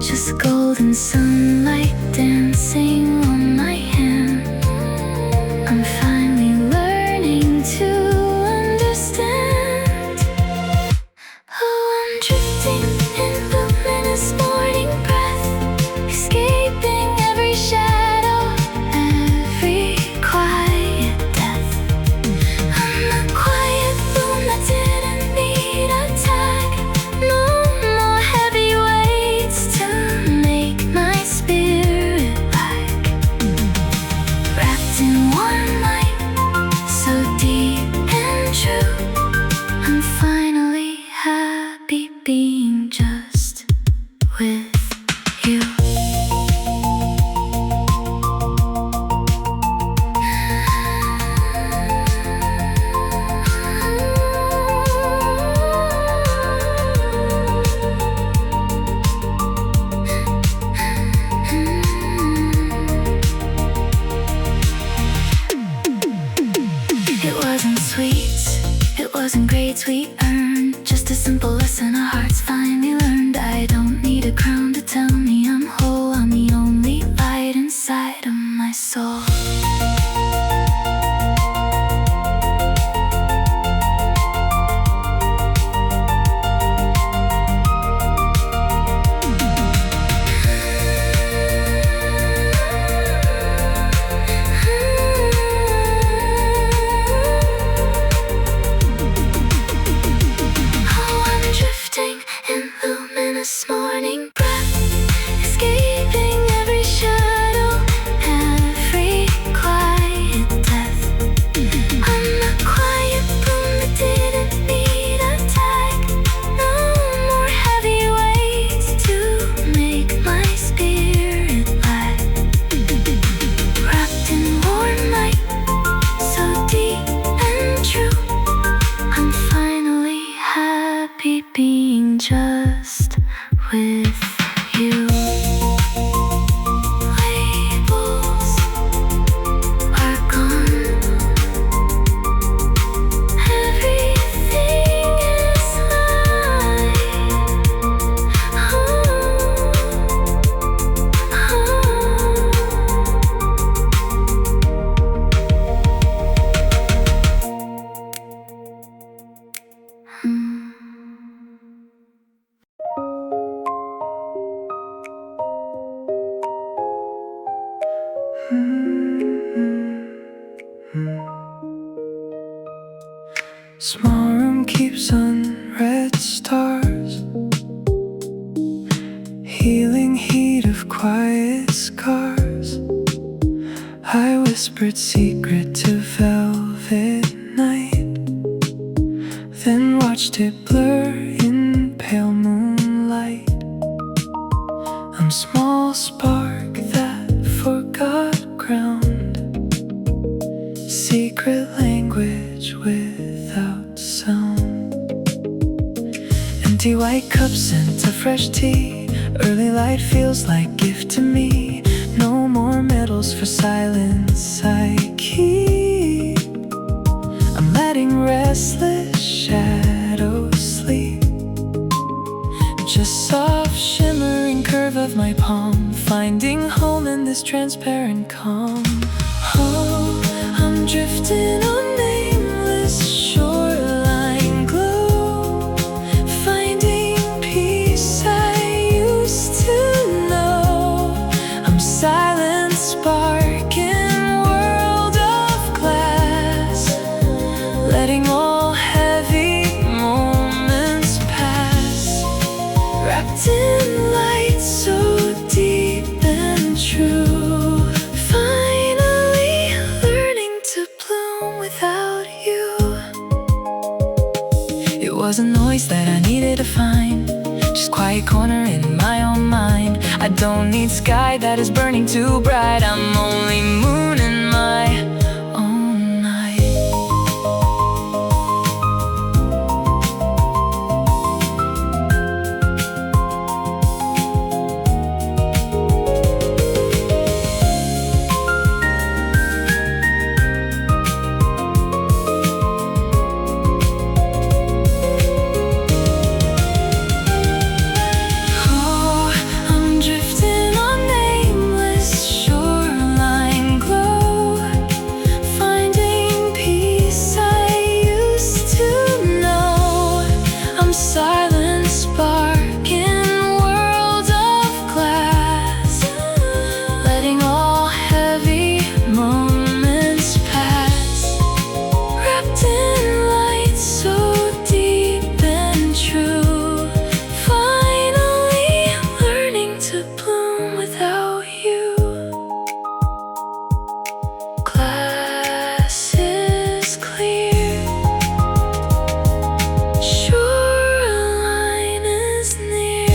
Just golden sunlight dancing on my hand. I'm finally learning to understand. Oh, I'm drifting in luminous morning breath, escaping every shadow, every quiet death. I'm the quiet bloom that didn't need a tag. No more heavy weights to make my spirit lag. Wrapped in warm light, so deep and true. I'm finally happy being just with you. It wasn't sweet, it wasn't grades we earned, just a simple lesson our hearts finally learned. I don't need a crown to tell me I'm whole. I'm the only light inside of my soul. Oh, I'm drifting in luminous morning breath, escaping every shadow, every quiet death. I'm the quiet bloom that didn't need a tag. No more heavy weights to make my spirit lag. Wrapped in warm light, so deep and true. I'm finally happy being just with you. Labels are gone. Everything is light. Small room keeps unread stars, healing heat of quiet scars. I whispered secret to velvet night, then watched it blur in pale moonlight. I'm small spark that forgot ground, secret language without sound. Empty white cup, scent of fresh tea. Early light feels like gift to me. No more medals for silence I keep. I'm letting restless shadows sleep. Just soft shimmering curve of my palm, finding home in this transparent calm. Oh, I'm drifting on nameless shoreline glow, finding peace I used to know. I'm silent spark in world of glass, letting all heavy moments pass. Wrapped in light so deep and true. I don't need sky that is burning too bright. I'm only moon in my own night. Drifting on nameless shoreline glow, finding peace I used to know. I'm silent spark in world of glass, letting all heavy moments pass, wrapped in light so deep and true. Finally learning to bloom without you. Glass is clear, shoreline is near.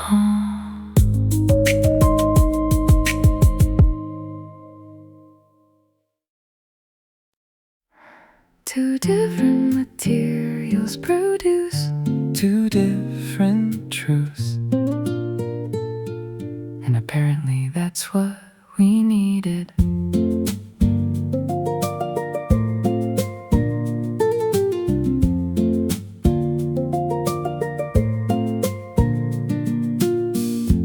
Home. Two different materials produce Two different truths, and apparently that's what we needed.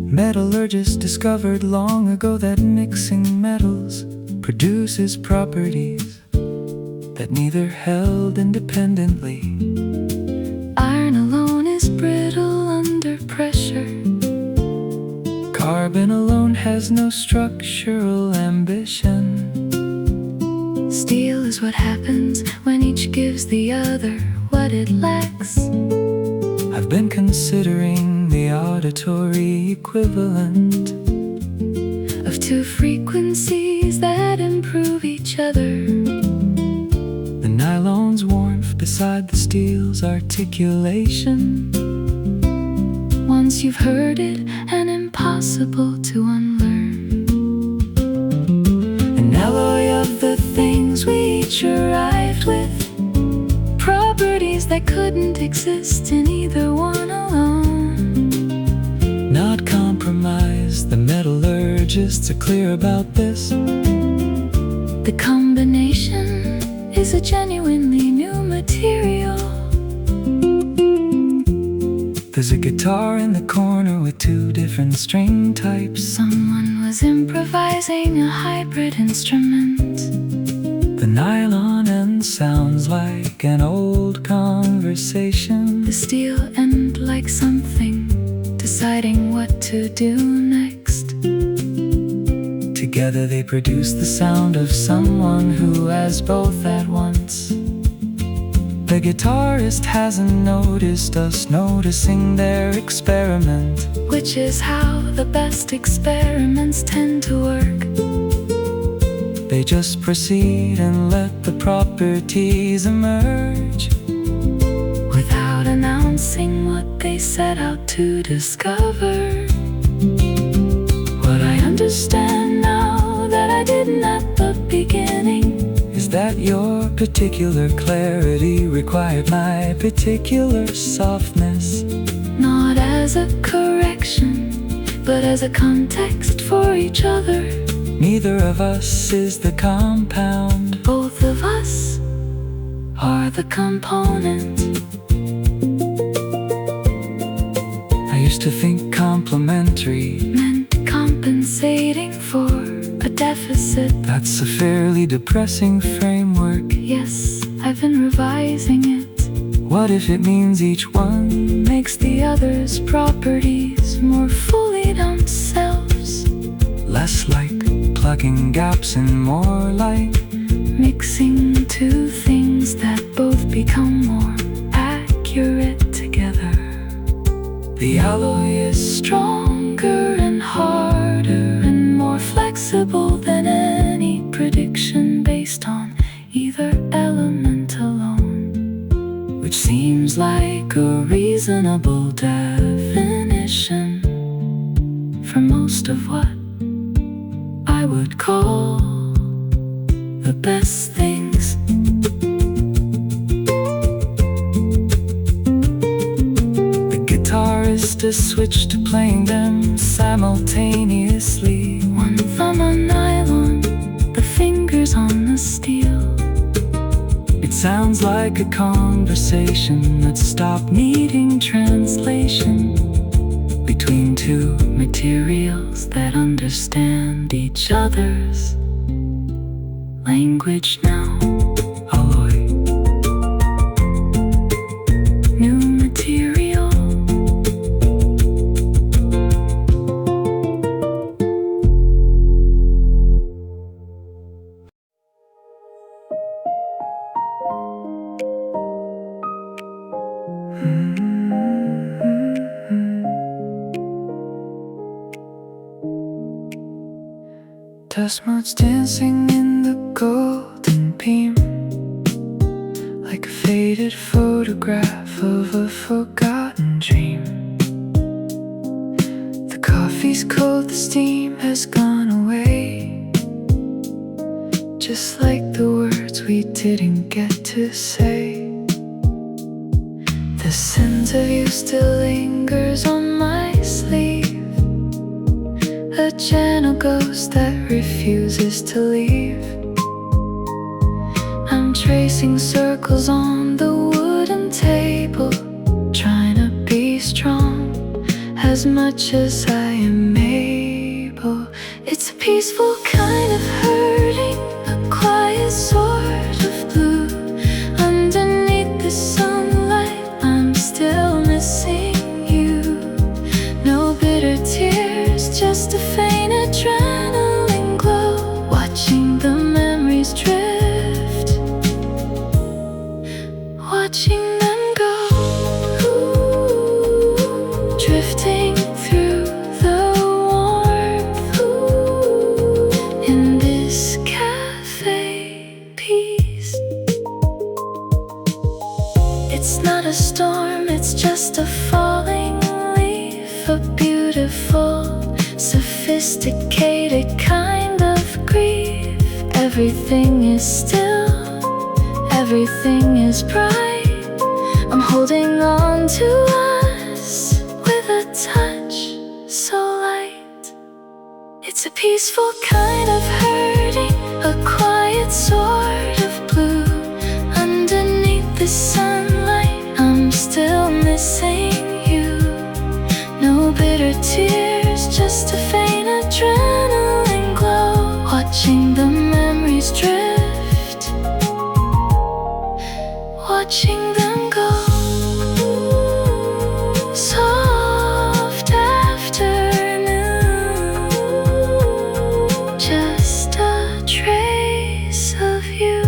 metallurgists discovered long ago that mixing metals produces properties that neither held independently. Iron alone is brittle under pressure. Carbon alone has no structural ambition. Steel is what happens when each gives the other what it lacks. I've been considering the auditory equivalent Of two frequencies that improve each other. the nylon's warmth beside the steel's articulation. Once you've heard it, and impossible to unlearn. An alloy of the things we each arrived with, properties that couldn't exist in either one alone. Not compromise, the metallurgists are clear about this. The combination is a genuinely new material. There's a guitar in the corner with two different string types. Someone was improvising a hybrid instrument. The nylon end sounds like an old conversation. The steel end like something, deciding what to do next. Together they produce the sound of someone who has both at once. The guitarist hasn't noticed us noticing their experiment, Which is how the best experiments tend to work. they just proceed and let the properties emerge Without announcing what they set out to discover. What I understand now that I didn't at the beginning is that your particular clarity required my particular softness. not as a correction, but as a context for each other. Neither of us is the compound, Both of us are the component. I used to think complementary, Meant compensating for a deficit. that's a fairly depressing framework. Yes, I've been revising it. What if it means each one Makes the other's properties more fully themselves. less like plugging gaps and more like Mixing two things that both become more accurate together. the alloy is Stronger and harder and more flexible than any prediction. either element alone, which seems like a reasonable definition for most of what I would call the best things. The guitarist is switched to playing them simultaneously. One thumb on nylon, the fingers on the steel. It sounds like a conversation that stopped needing translation between two materials that understand each other's language now. Alloy, new material. Dust motes dancing in the golden beam, like a faded photograph of a forgotten dream. The coffee's cold, the steam has gone away, just like the words we didn't get to say. The scent of you still lingers on my sleeve, a gentle ghost that refuses to leave. I'm tracing circles on the wooden table, trying to be strong as much as I am able. It's a peaceful kind of hurting, a quiet sort of blue. Underneath the sunlight, I'm still missing you. No bitter tears, just a faint adrenaline glow, watching the memories drift, watching them go. Ooh, drifting through the warmth. Ooh, in this cafe piece. It's not a storm, it's just a falling leaf, a beautiful, sophisticated kind of grief. Everything is still, everything is bright. I'm holding on to us with a touch so light. It's a peaceful kind of hurting, a quiet sort of blue. Underneath the sunlight, I'm still missing you. No bitter tears, just a faint adrenaline glow, watching the memories drift, watching them go. Soft afternoon, just a trace of you.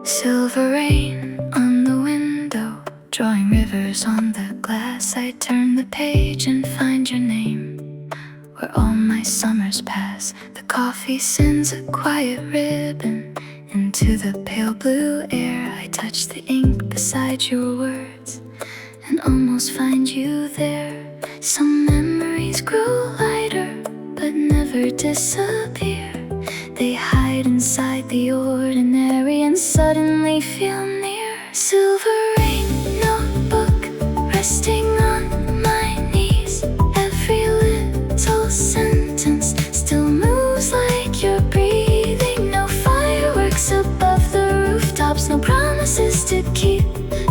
Silver rain on the window, drawing rivers on the glass. I turn the page and find your name, where all my summers pass. The coffee sends a quiet ribbon into the pale blue air. I touch the ink beside your words and almost find you there. Some memories grow lighter but never disappear. They hide inside the ordinary and suddenly feel near. Silver rain notebook resting on my knees. Every little sentence still moves like you're breathing. No fireworks above the rooftops, no promises to keep,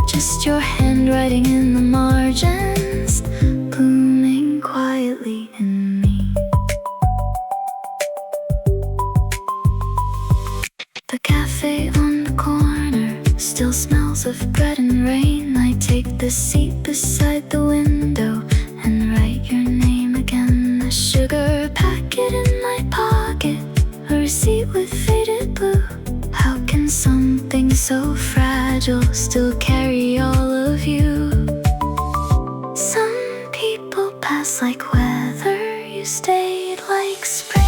just your handwriting in the margins, blooming quietly in me. The cafe on the corner still smells of bread and beside the window and write your name again. A sugar packet in my pocket, a receipt with faded blue. How can something so fragile still carry all of you? Some people pass like weather, you stayed like spring.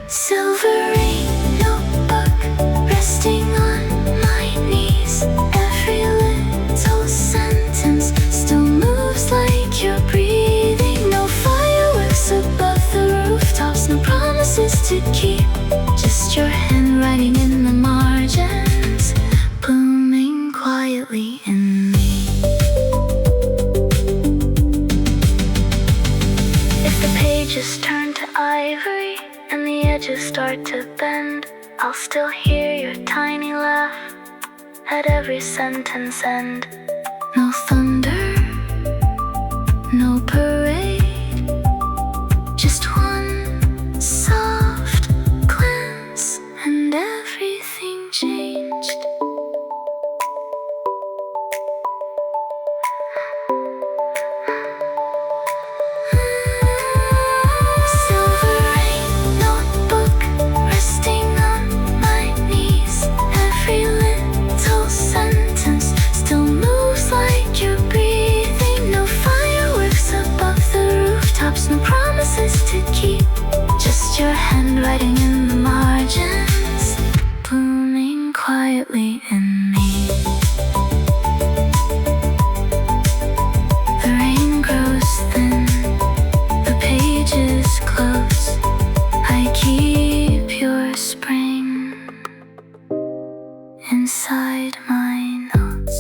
Silvery notebook resting on my knees. Every little sentence still moves like you're breathing. No fireworks above the rooftops, no promises to keep. Just your handwriting in the margins, blooming quietly in me. If the pages turn to ivory and the edges start to bend, I'll still hear your tiny laugh at every sentence end. No thunder, no parade, just one soft glance and everything changed. Silver rain notebook resting on my knees. Every little sentence still moves like you're breathing. No fireworks above the rooftops, no promises to keep. Just your handwriting in the margins, blooming quietly in me. The rain grows thin, the pages close. I keep your spring inside my notes.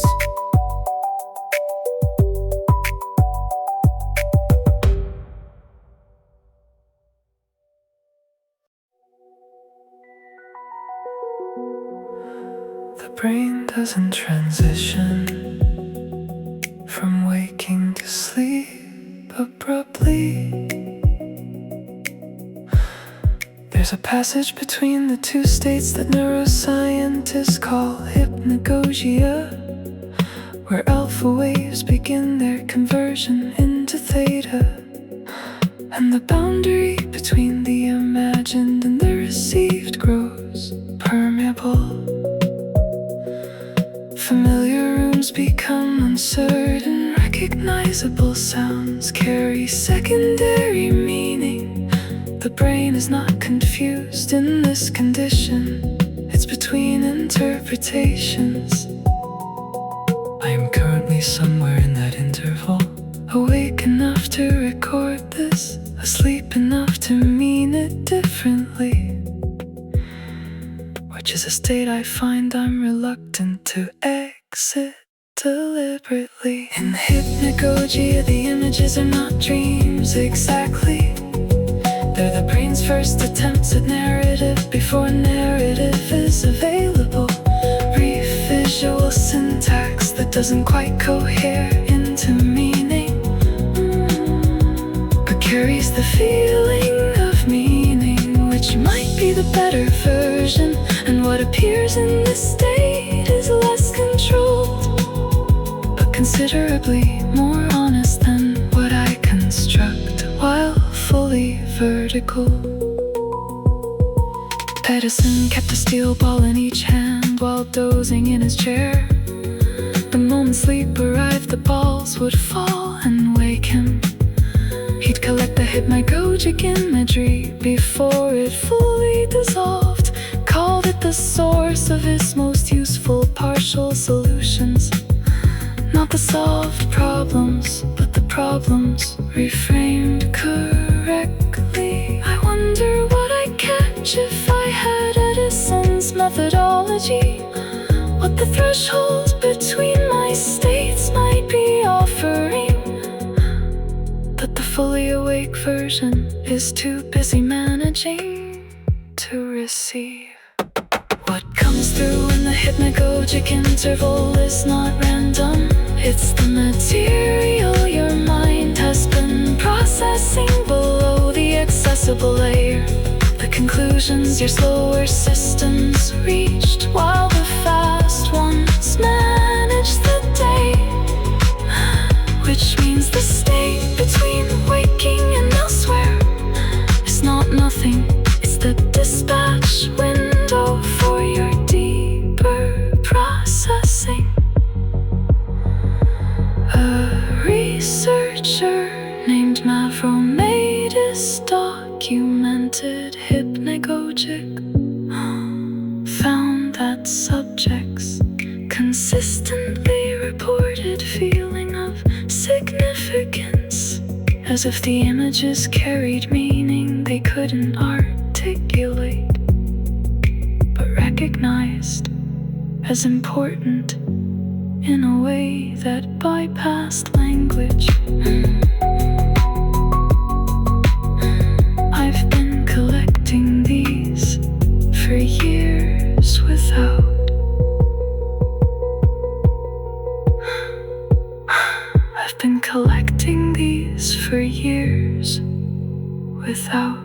The brain doesn't transition from waking to sleep abruptly. There's a passage between the two states that neuroscientists call hypnagogia, where alpha waves begin their conversion into theta, and the boundary between the imagined and the received grows permeable. Familiar rooms become uncertain, recognizable sounds carry secondary meaning. The brain is not confused in this condition, it's between interpretations. I am currently somewhere in that interval, awake enough to record this, asleep enough to mean it differently, which is a state I find I'm reluctant to exit deliberately. In hypnagogia, the images are not dreams exactly. They're the brain's first attempts at narrative before narrative is available. Brief visual syntax that doesn't quite cohere into meaning, but carries the feeling of meaning, which might be the better version. And what appears in this state is less controlled, but considerably more honest than what I construct while fully vertical. Edison kept a steel ball in each hand while dozing in his chair. The moment sleep arrived, the balls would fall and wake him. He'd collect the hypnagogic imagery before it fully dissolved, called it the source of his most useful partial solutions. Not the solved problems, but the problems reframed correctly. I wonder what I'd catch if I had Edison's methodology, what the threshold between my states might be offering. But the fully awake version is too busy managing to receive. What comes through in the hypnagogic interval is not random. It's the material your mind has been processing below the accessible layer. The conclusions your slower systems reached, while the fast ones this documented hypnagogic, found that subjects consistently reported feeling of significance, as if the images carried meaning they couldn't articulate, but recognized as important in a way that bypassed language. I've been collecting these for years without I've been collecting these for years without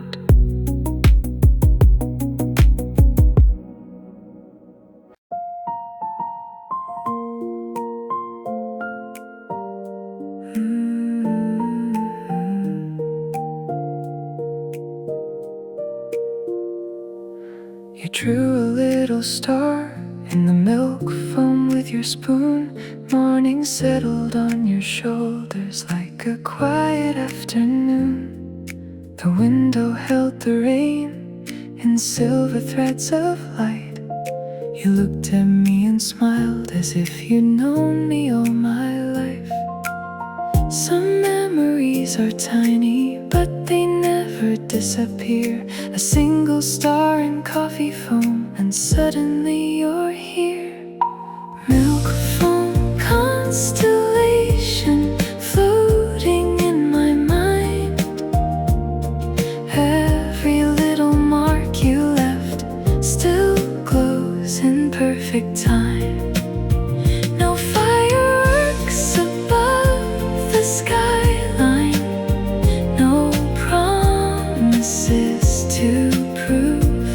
You drew a little star in the milk foam with your spoon. Morning settled on your shoulders like a quiet afternoon. The window held the rain in silver threads of light. You looked at me and smiled as if you'd known me all my life. Some memories are tiny, but they never disappear. A single star in coffee foam, and suddenly you're here. Milk foam constellation floating in my mind. Every little mark you left still glows in perfect time. No fireworks above the skyline, no promises to prove,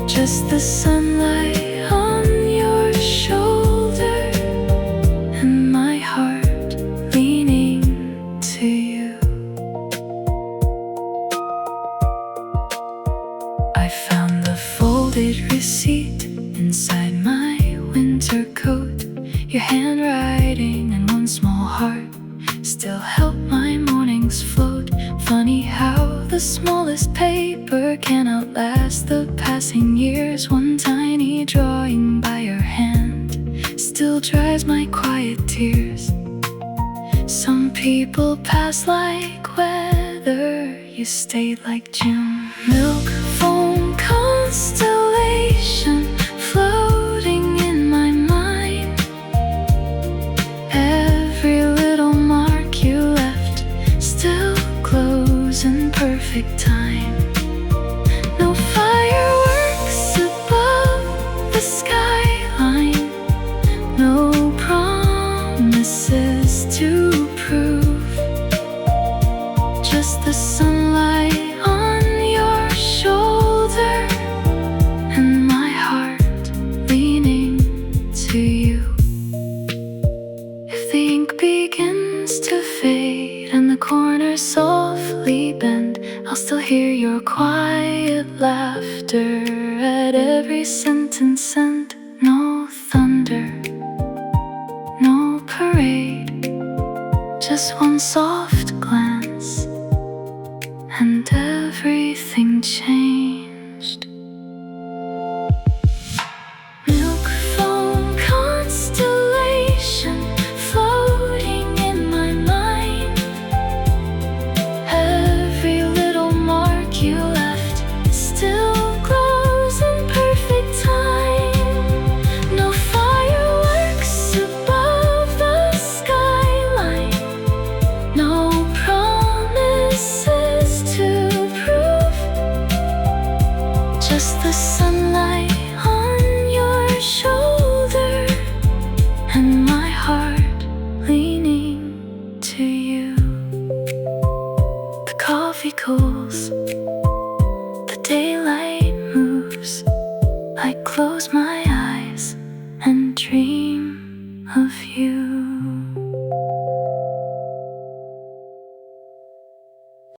just the sunlight on your shoulder and my heart leaning to you. I found the folded receipt inside my winter coat. Your handwriting and one small heart still help my mornings float. Funny how the smallest paper can outlast the passing years. One tiny drawing by your hand still dries my quiet tears. Some people pass like weather, you stayed like June. Milk foam constellation floating in my mind. Every little mark you left still glows in perfect time. No fireworks above the skyline, no promises to prove, just the sunlight on your shoulder and my heart leaning to you. If the ink begins to fade and the corners softly bend, I'll still hear your quiet laughter at every sentence. And no thunder, no parade, just one soft glance and everything changed. Milk foam constellation floating in my mind. Every little mark you left still glows in perfect time. No fireworks above the skyline, no promises to prove, just the sunlight on your shoulder and my heart leaning to you. The coffee cold